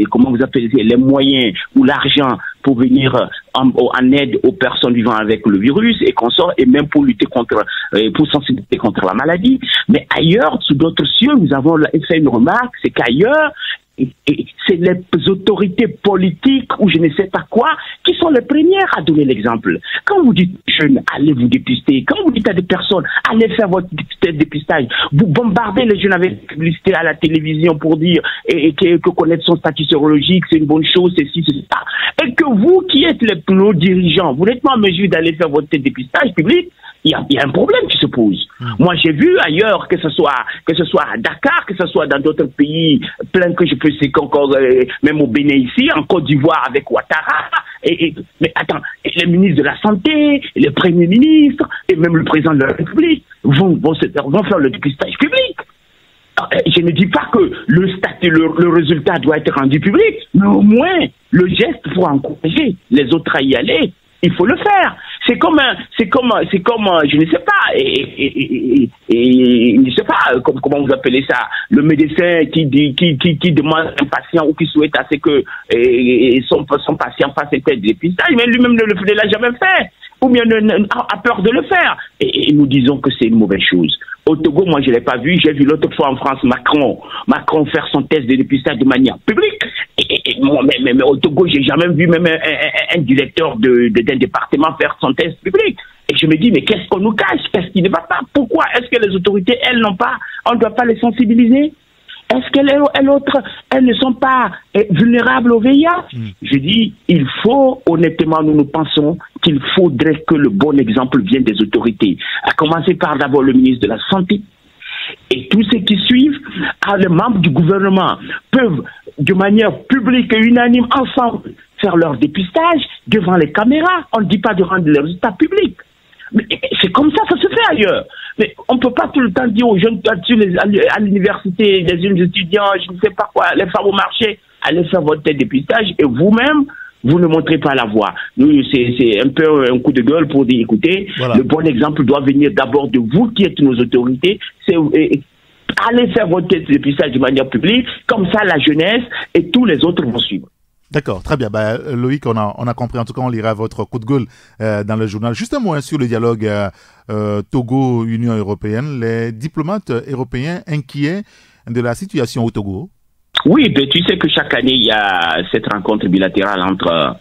comment vous appelez, les moyens ou l'argent pour venir en aide aux personnes vivant avec le virus et consorts, et même pour lutter pour sensibiliser contre la maladie. Mais ailleurs, sous d'autres cieux, nous avons fait une remarque, c'est qu'ailleurs, c'est les autorités politiques ou je ne sais pas quoi qui sont les premières à donner l'exemple. Quand vous dites jeunes, allez vous dépister. Quand vous dites à des personnes, allez faire votre dépistage, vous bombardez les jeunes avec des publicités à la télévision pour dire que connaître son statut sérologique, c'est une bonne chose, c'est ci, c'est ça. Et que vous qui êtes les plus dirigeants, vous n'êtes pas en mesure d'aller faire votre dépistage public, il y a un problème qui se pose. Moi, j'ai vu ailleurs, que ce soit à Dakar, que ce soit dans d'autres pays, plein que je peux citer encore, même au Bénin ici, en Côte d'Ivoire avec Ouattara, mais attends, les ministres de la Santé, les premiers ministres, et même le président de la République vont faire le dépistage public. Je ne dis pas que le résultat doit être rendu public, mais au moins, le geste pour encourager les autres à y aller, il faut le faire. C'est comme, je ne sais pas, je ne sais pas comment vous appelez ça, le médecin qui demande à un patient ou qui souhaite à ce que son patient fasse un test de dépistage, mais lui-même ne l'a jamais fait, ou bien a peur de le faire. Et nous disons que c'est une mauvaise chose. Au Togo, moi, je ne l'ai pas vu. J'ai vu l'autre fois en France Macron faire son test de dépistage de manière publique. Mais au Togo, j'ai jamais vu même un directeur d'un département faire son test public. Et je me dis, mais qu'est-ce qu'on nous cache? Qu'est-ce qui ne va pas? Pourquoi est-ce que les autorités, elles n'ont pas, on ne doit pas les sensibiliser? Est-ce qu'elles ne sont pas vulnérables au VIH? Je dis, il faut, honnêtement, nous pensons qu'il faudrait que le bon exemple vienne des autorités. À commencer par d'abord le ministre de la Santé. Et tous ceux qui suivent, les membres du gouvernement peuvent, de manière publique et unanime, ensemble, faire leur dépistage devant les caméras. On ne dit pas de rendre les résultats publics. Mais c'est comme ça se fait ailleurs. Mais on ne peut pas tout le temps dire aux jeunes à l'université, les jeunes étudiants, je ne sais pas quoi, les femmes au marché, allez faire votre dépistage et vous-même, vous ne montrez pas la voie. Nous, c'est un peu un coup de gueule pour dire, écoutez, le bon exemple doit venir d'abord de vous qui êtes nos autorités. Allez faire votre dépistage de manière publique, comme ça la jeunesse et tous les autres vont suivre. D'accord, très bien. Loïc, on a compris. En tout cas, on lira votre coup de gueule dans le journal. Juste un mot sur le dialogue Togo-Union européenne. Les diplomates européens inquiets de la situation au Togo? Oui, tu sais que chaque année, il y a cette rencontre bilatérale entre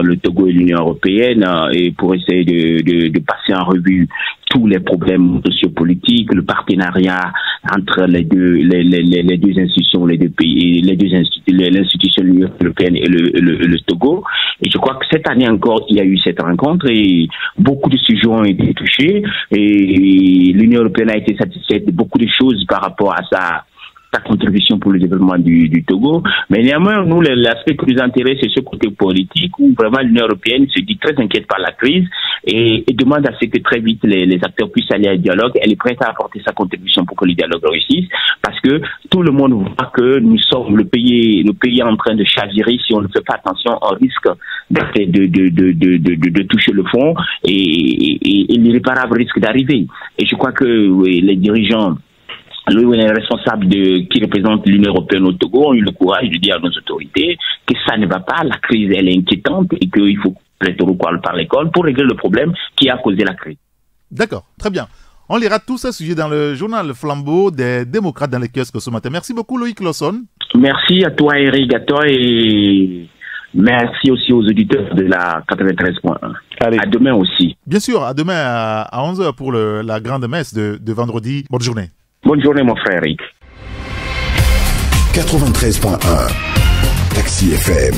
le Togo et l'Union européenne et pour essayer de passer en revue tous les problèmes sociopolitiques, le partenariat entre les deux institutions, les deux pays, l'institution européenne et le Togo. Et je crois que cette année encore, il y a eu cette rencontre et beaucoup de sujets ont été touchés et l'Union européenne a été satisfaite de beaucoup de choses par rapport à sa contribution pour le développement du Togo. Mais néanmoins, nous, l'aspect qui nous intéresse, c'est ce côté politique où vraiment l'Union européenne se dit très inquiète par la crise et demande à ce que très vite les acteurs puissent aller à un dialogue. Elle est prête à apporter sa contribution pour que le dialogue réussisse parce que tout le monde voit que nous sommes le pays en train de chavirer. Si on ne fait pas attention, on risque de toucher le fond et l'irréparable risque d'arriver. Et je crois que les dirigeants, les responsables qui représentent l'Union européenne au Togo ont eu le courage de dire à nos autorités que ça ne va pas, la crise elle est inquiétante et qu'il faut plutôt par l'école pour régler le problème qui a causé la crise. D'accord, très bien. On lira tout ce sujet dans le journal Flambeau des démocrates dans les kiosques ce matin. Merci beaucoup Loïc Lawson. Merci à toi Eric, à toi et merci aussi aux auditeurs de la 93.1. Allez. À demain aussi. Bien sûr, à demain à 11h pour la grande messe de vendredi. Bonne journée. Bonne journée, mon frère Eric. 93.1 Taxi FM.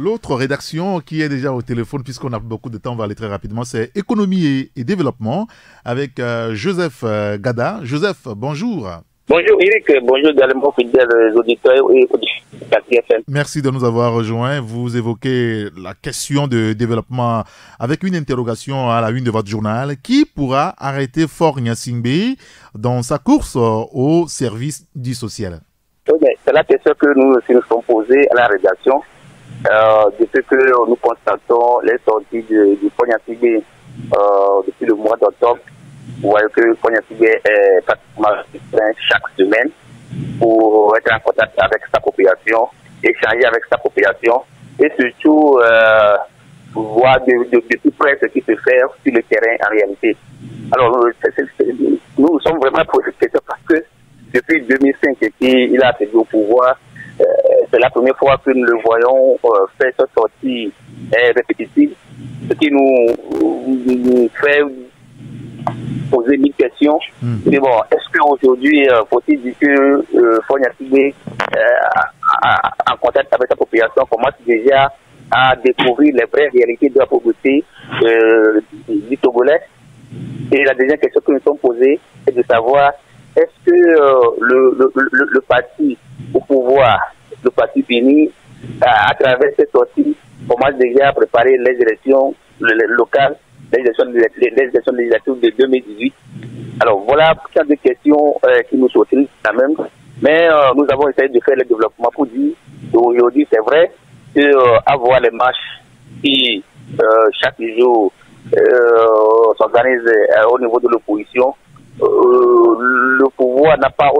L'autre rédaction qui est déjà au téléphone, puisqu'on a beaucoup de temps, on va aller très rapidement, c'est Économie et Développement avec Joseph Gada. Joseph, bonjour. Bonjour Eric, bonjour également fidèles auditeurs et auditeurs TFM. Merci de nous avoir rejoints. Vous évoquez la question de développement avec une interrogation à la une de votre journal. Qui pourra arrêter Faure Gnassingbé dans sa course au service du social? C'est la question que nous sommes posés à la rédaction. Depuis que nous constatons les sorties du Faure Gnassingbé depuis le mois d'octobre, vous voyez que Faure Gnassingbé est pratiquement chaque semaine pour être en contact avec sa population, échanger avec sa population et surtout voir de plus près ce qui se fait sur le terrain en réalité. Alors nous sommes vraiment préoccupés parce que depuis 2005 qu'il a accédé au pouvoir, c'est la première fois que nous le voyons faire cette sortie répétitive, ce qui nous fait poser 1000 questions. Mais bon, est-ce qu'aujourd'hui, faut-il dire que Faure Gnassingbé en contact avec sa population commence déjà à découvrir les vraies réalités de la pauvreté du Togolais? Et la deuxième question que nous sommes posées est de savoir est-ce que le parti au pouvoir, le parti Béni, à travers cette sortie, commence déjà à préparer les élections locales, les élections législatives de 2018. Alors voilà plein de questions qui nous sautent quand même. Mais nous avons essayé de faire le développement pour dire qu'aujourd'hui c'est vrai qu'avoir les marches qui chaque jour s'organisent au niveau de l'opposition, le pouvoir n'a pas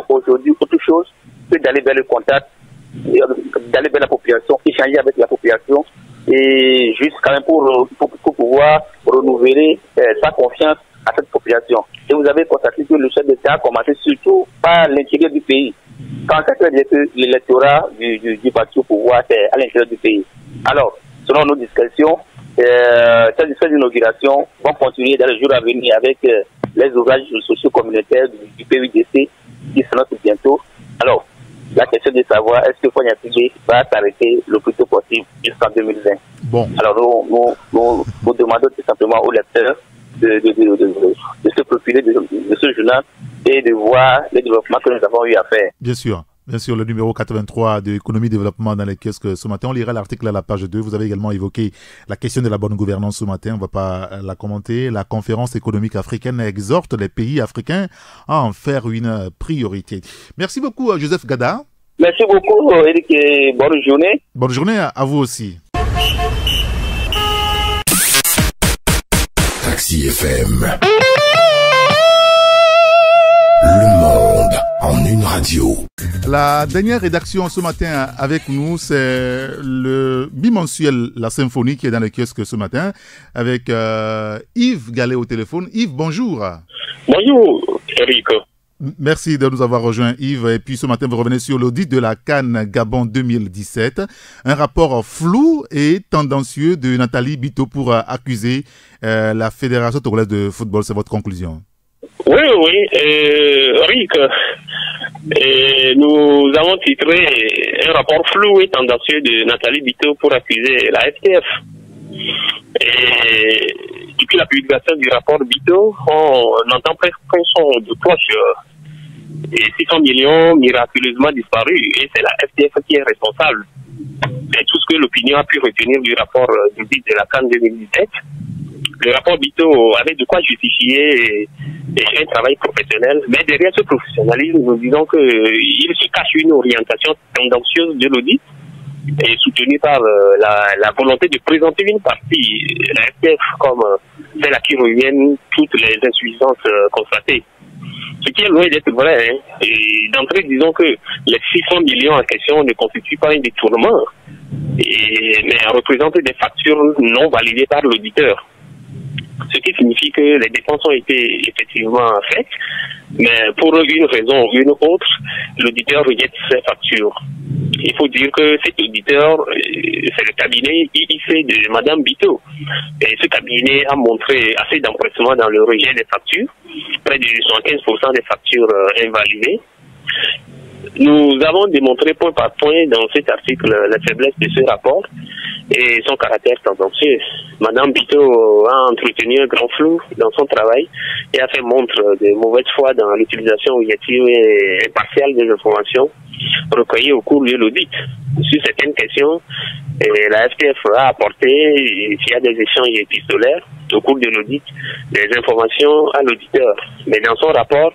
aujourd'hui autre chose que d'aller vers le contact, d'aller vers la population, échanger avec la population et juste quand même pour pouvoir renouveler sa confiance à cette population. Et vous avez constaté que le chef d'État a commencé surtout par l'intérieur du pays. Quand quelqu'un dit que l'électorat du parti au pouvoir c'est à l'intérieur du pays. Alors, selon nos discussions, ces inaugurations vont continuer dans les jours à venir avec les ouvrages sociaux communautaires du PUDC qui s'annoncent bientôt. Alors, la question de savoir est-ce que Faure Gnassingbé va s'arrêter le plus tôt possible jusqu'en 2020. Bon. Alors nous demandons tout simplement aux lecteurs de se profiler de ce journal et de voir les développements que nous avons eu à faire. Bien sûr. Bien sûr, le numéro 83 de Économie et Développement dans les kiosques ce matin. On lira l'article à la page 2. Vous avez également évoqué la question de la bonne gouvernance ce matin. On ne va pas la commenter. La conférence économique africaine exhorte les pays africains à en faire une priorité. Merci beaucoup, Joseph Gada. Merci beaucoup, Eric, et bonne journée. Bonne journée à vous aussi. Taxi FM. Le monde en une radio. La dernière rédaction ce matin avec nous, c'est le bimensuel La Symphonie qui est dans le kiosque ce matin avec Yves Gallet au téléphone. Yves, bonjour. Bonjour, Eric. Merci de nous avoir rejoints, Yves. Et puis ce matin, vous revenez sur l'audit de la CAN Gabon 2017. Un rapport flou et tendancieux de Nathalie Bito pour accuser la Fédération togolaise de football. C'est votre conclusion? Oui, Eric. Nous avons titré un rapport flou et tendancieux de Nathalie Bito pour accuser la FTF. Et depuis la publication du rapport Bito, on entend presque un son de cloche. Et 600 millions miraculeusement disparus. Et c'est la FTF qui est responsable. C'est tout ce que l'opinion a pu retenir du rapport d'audit de la CAN 2017. Le rapport Bito avait de quoi justifier un travail professionnel, mais derrière ce professionnalisme, nous disons qu'il se cache une orientation tendancieuse de l'audit et soutenue par la volonté de présenter une partie, la FTF, comme celle à qui reviennent toutes les insuffisances constatées. Ce qui est loin d'être vrai. Hein. Et d'entrée, disons que les 600 millions en question ne constituent pas un détournement, mais représentent des factures non validées par l'auditeur. Ce qui signifie que les dépenses ont été effectivement faites, mais pour une raison ou une autre, l'auditeur rejette ces factures. Il faut dire que cet auditeur, c'est le cabinet IIC de Madame Bito. Et ce cabinet a montré assez d'empressement dans le rejet des factures, près de 75% des factures invalidées. Nous avons démontré point par point dans cet article la faiblesse de ce rapport et son caractère tendancieux. Madame Bito a entretenu un grand flou dans son travail et a fait montre de mauvaise foi dans l'utilisation objective et impartiale des informations recueillies au cours de l'audit. Sur certaines questions, la FTF a apporté, via des échanges épistolaires au cours de l'audit, des informations à l'auditeur. Mais dans son rapport,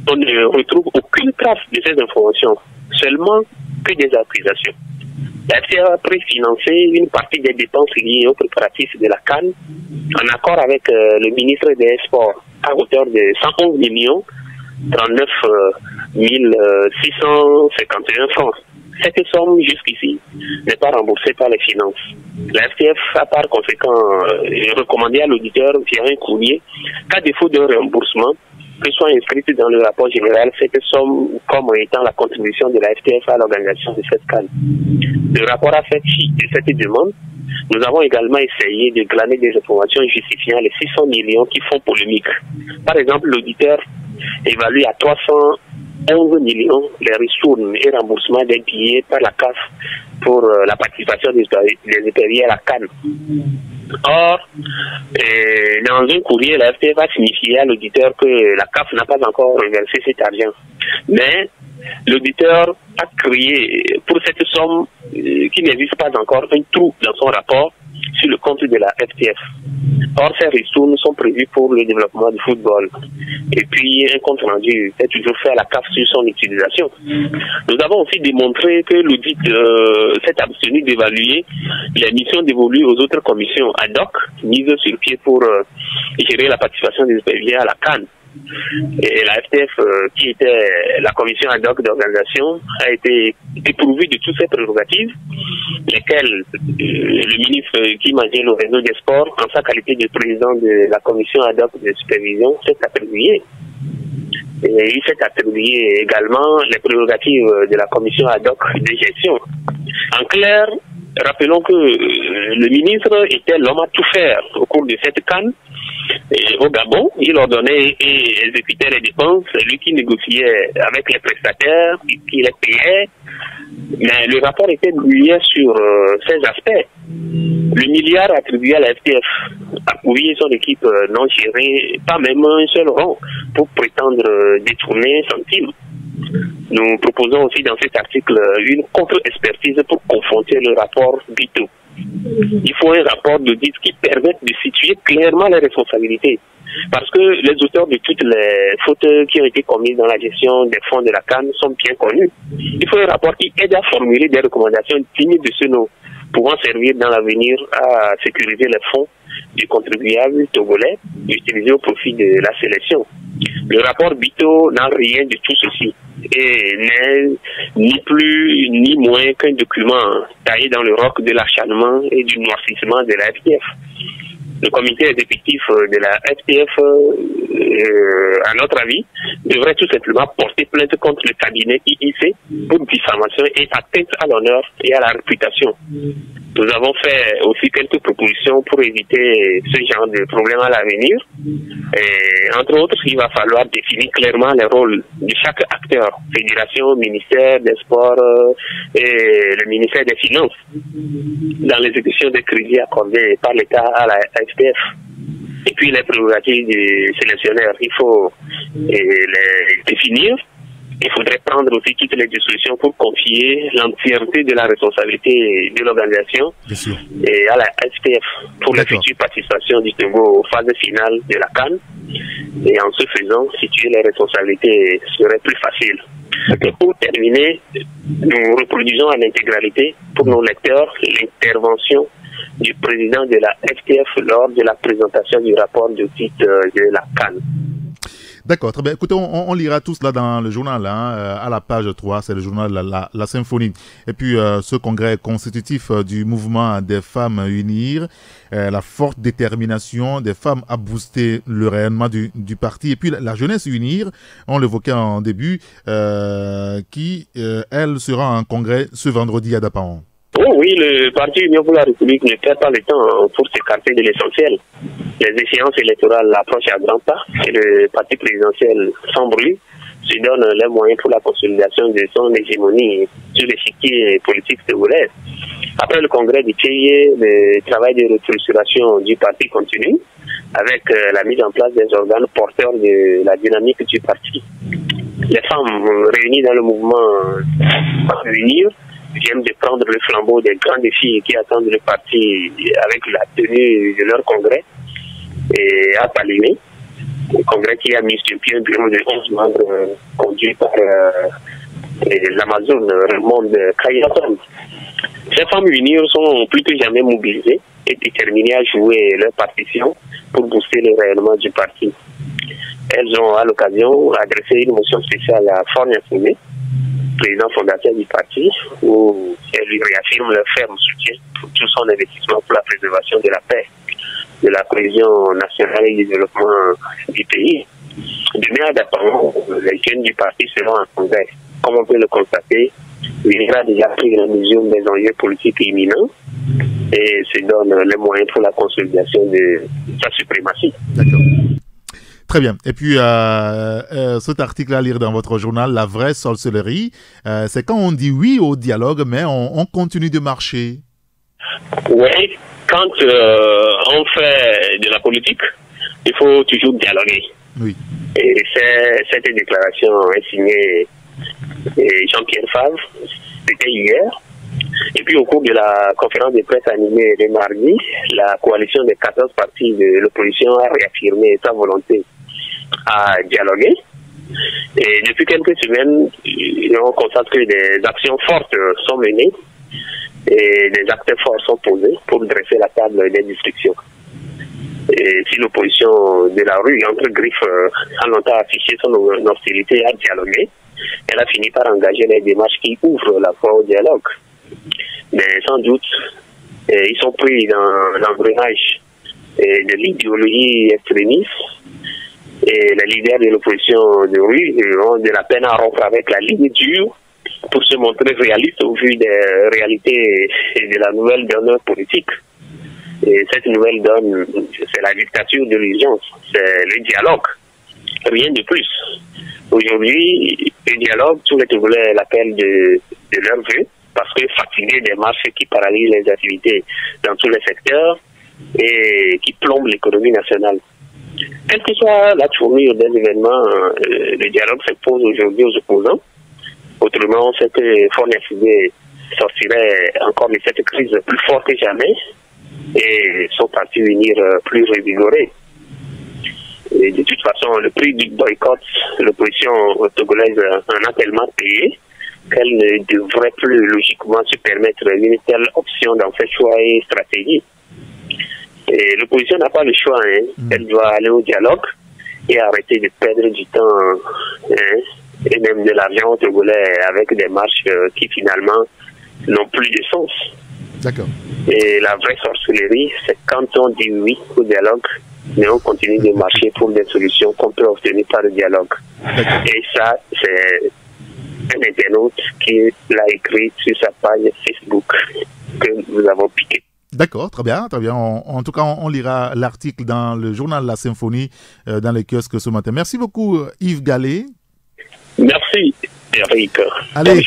on ne retrouve aucune trace de ces informations, seulement que des accusations. La FTF a préfinancé une partie des dépenses liées aux préparatifs de la CAN en accord avec le ministre des Sports à hauteur de 111 millions 39 651 francs. Cette somme jusqu'ici n'est pas remboursée par les finances. La FTF a par conséquent recommandé à l'auditeur via un courrier qu'à défaut d'un remboursement, que soit inscrite dans le rapport général cette somme comme étant la contribution de la FTF à l'organisation de cette CAN. Le rapport a fait fi de cette demande. Nous avons également essayé de glaner des informations justifiant les 600 millions qui font polémique. Par exemple, l'auditeur évalue à 311 millions les ristournes et remboursements des billets par la CAF pour la participation des éperviers à la CAN. Or, dans un courrier, la FTF a signifié à l'auditeur que la CAF n'a pas encore reversé cet argent. Mais l'auditeur a créé pour cette somme qui n'existe pas encore un trou dans son rapport sur le compte de la FTF. Or, ces ristournes sont prévues pour le développement du football. Et puis, un compte rendu est toujours fait à la CAF sur son utilisation. Nous avons aussi démontré que l'audit s'est abstenu d'évaluer les missions dévolues aux autres commissions ad hoc mises sur pied pour gérer la participation des éperviers à la CAN. Et la FTF, qui était la commission ad hoc d'organisation, a été dépourvue de toutes ses prérogatives, lesquelles le ministre qui mangeait le réseau des sports, en sa qualité de président de la commission ad hoc de supervision, s'est attribué. Et il s'est attribué également les prérogatives de la commission ad hoc de gestion. En clair, rappelons que le ministre était l'homme à tout faire au cours de cette CAN. Et au Gabon, il ordonnait et exécutait les dépenses, c'est lui qui négociait avec les prestataires, qui les payait. Mais le rapport était brouillé sur ces aspects. Le milliard attribué à la FTF a pourri son équipe non gérée, pas même un seul rond, pour prétendre détourner un centime. Nous proposons aussi dans cet article une contre-expertise pour confronter le rapport Bito. Il faut un rapport d'audit qui permette de situer clairement les responsabilités. Parce que les auteurs de toutes les fautes qui ont été commises dans la gestion des fonds de la CAN sont bien connus. Il faut un rapport qui aide à formuler des recommandations dignes de ce nom, pouvant servir dans l'avenir à sécuriser les fonds du contribuable togolais utilisés au profit de la sélection. Le rapport Bito n'a rien de tout ceci et n'est ni plus ni moins qu'un document taillé dans le roc de l'acharnement et du noircissement de la FTF. Le comité exécutif de la FTF, à notre avis, devrait tout simplement porter plainte contre le cabinet IIC pour diffamation et atteinte à l'honneur et à la réputation. Nous avons fait aussi quelques propositions pour éviter ce genre de problème à l'avenir. Et entre autres, il va falloir définir clairement les rôles de chaque acteur, fédération, ministère des sports et le ministère des Finances, dans l'exécution des crédits accordés par l'État à la FTF. Et puis les prérogatives du sélectionneur, il faut les définir. Il faudrait prendre aussi toutes les dispositions pour confier l'entièreté de la responsabilité de l'organisation et à la SPF pour la future participation du Togo aux phases finales de la CAN. Et en ce faisant, situer les responsabilités serait plus facile. Et pour terminer, nous reproduisons à l'intégralité pour nos lecteurs l'intervention du président de la FTF lors de la présentation du rapport d'audit de la CAN. D'accord, très bien. Écoutez, on lira tout cela dans le journal, à la page 3, c'est le journal La Symphonie. Et puis, ce congrès constitutif du mouvement des femmes unir, la forte détermination des femmes à booster le rayonnement du parti. Et puis, la jeunesse unir, on l'évoquait en début, qui, elle, sera en congrès ce vendredi à Dapaon. Oh oui, le Parti Union pour la République ne perd pas le temps pour s'écarter de l'essentiel. Les échéances électorales approchent à grands pas et le parti présidentiel sans bruit se donne les moyens pour la consolidation de son hégémonie sur l'échiquier politique togolais. Après le congrès du TIE, le travail de restructuration du parti continue avec la mise en place des organes porteurs de la dynamique du parti. Les femmes réunies dans le mouvement Unir viennent de prendre le flambeau des grands défis qui attendent le parti avec la tenue de leur congrès et à Palimé. Le congrès qui a mis sur pied un bureau de 11 membres conduit par l'Amazone Raymond Kayaton. Ces femmes unies sont plus que jamais mobilisées et déterminées à jouer leur partition pour booster le rayonnement du parti. Elles ont à l'occasion adressé une motion spéciale à Fornia Foumé, président fondateur du parti, où elles lui réaffirment leur ferme soutien pour tout son investissement pour la préservation de la paix, de la cohésion nationale et du développement du pays. Demain à Dapamon, les jeunes du parti seront en congrès. Comme on peut le constater, il a déjà pris la mesure des enjeux politiques imminents et se donne les moyens pour la consolidation de sa suprématie. D'accord. Très bien. Et puis, cet article à lire dans votre journal, La vraie sorcellerie, c'est quand on dit oui au dialogue, mais on continue de marcher. Oui, quand on fait de la politique, il faut toujours dialoguer. Oui. Et cette déclaration est signée Jean-Pierre Favre, c'était hier. Et puis au cours de la conférence de presse animée le mardi, la coalition des 14 partis de l'opposition a réaffirmé sa volonté à dialoguer. Et depuis quelques semaines, on constate que des actions fortes sont menées et des actes forts sont posés pour dresser la table des discussions. Et si l'opposition de la rue, entre griffes, a longtemps affiché son hostilité à dialoguer, elle a fini par engager les démarches qui ouvrent la voie au dialogue. Mais sans doute, ils sont pris dans l'engrenage de l'idéologie extrémiste et les leaders de l'opposition de rue ont de la peine à rompre avec la ligne dure pour se montrer réalistes au vu des réalités et de la nouvelle donne politique. Et cette nouvelle donne, c'est la dictature de l'urgence, c'est le dialogue, rien de plus. Aujourd'hui, le dialogue, tous les Togolais l'appellent de leur vœu, parce que fatigués des marches qui paralysent les activités dans tous les secteurs et qui plombent l'économie nationale. Quelle que soit la tournure des événements, le dialogue s'impose aujourd'hui aux opposants. Autrement, on sait que Fornia Foumé sortirait encore de cette crise plus forte que jamais et son parti unir plus revigoré. Et de toute façon, le prix du boycott, l'opposition togolaise en a tellement payé qu'elle ne devrait plus logiquement se permettre une telle option dans ses choix et stratégies. Et l'opposition n'a pas le choix, hein. Elle doit aller au dialogue et arrêter de perdre du temps et même de l'argent togolais avec des marches qui finalement n'ont plus de sens. D'accord. Et la vraie sorcellerie, c'est quand on dit oui au dialogue, mais on continue de marcher pour des solutions qu'on peut obtenir par le dialogue. Et ça, c'est un internaute qui l'a écrit sur sa page Facebook que nous avons piqué. D'accord, très bien, très bien. En tout cas, on lira l'article dans le journal La Symphonie, dans les kiosques ce matin. Merci beaucoup, Yves Gallet. Merci, Eric. Allez,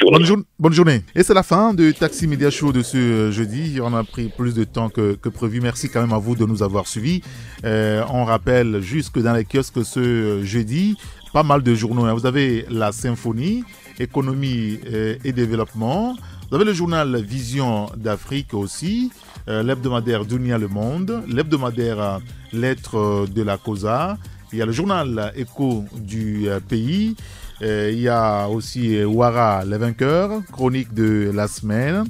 bonne journée. Et c'est la fin de Taxi Media Show de ce jeudi. On a pris plus de temps que prévu. Merci quand même à vous de nous avoir suivis. On rappelle juste que dans les kiosques ce jeudi, pas mal de journaux. Hein. Vous avez La Symphonie, Économie et Développement. Vous avez le journal Vision d'Afrique aussi, l'hebdomadaire Dunia Le Monde, l'hebdomadaire Lettres de la Cosa. Il y a le journal Écho du pays. Il y a aussi Ouara, les vainqueurs, chronique de la semaine.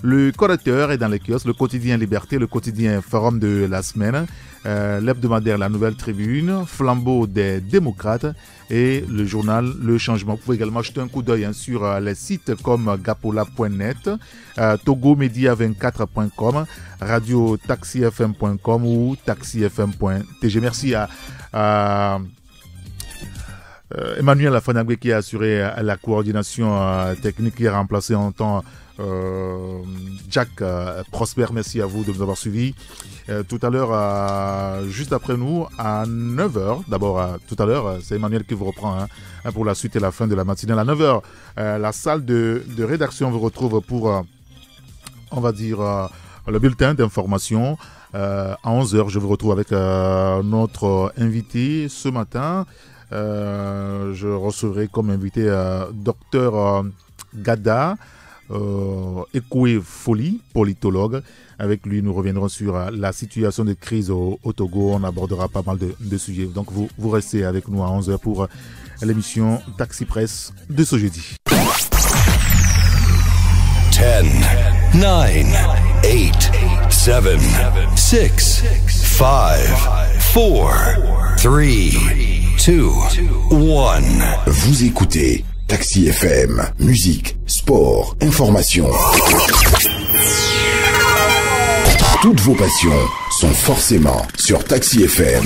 Le correcteur est dans les kiosques, le quotidien Liberté, le quotidien Forum de la semaine, l'hebdomadaire La Nouvelle Tribune, Flambeau des démocrates et le journal Le Changement. Vous pouvez également jeter un coup d'œil sur les sites comme gapola.net, togomedia24.com, radiotaxifm.com ou taxifm.tg. Merci à Emmanuel Lafanagwe qui a assuré la coordination technique, qui a remplacé en temps Jack Prosper. Merci à vous de nous avoir suivis. Tout à l'heure, juste après nous, à 9h, d'abord tout à l'heure, c'est Emmanuel qui vous reprend pour la suite et la fin de la matinée. À 9h, la salle de rédaction vous retrouve pour on va dire, le bulletin d'information. À 11h, je vous retrouve avec notre invité ce matin. Je recevrai comme invité Dr Gada Ekoué Foli, politologue. Avec lui, nous reviendrons sur la situation de crise au Togo. On abordera pas mal de sujets. Donc, vous restez avec nous à 11h pour l'émission Taxi Presse de ce jeudi. 10, 9, 8, 7, 6, 5, 4, 3, 2, 1. Vous écoutez Taxi FM, musique, sport, information. Toutes vos passions sont forcément sur Taxi FM.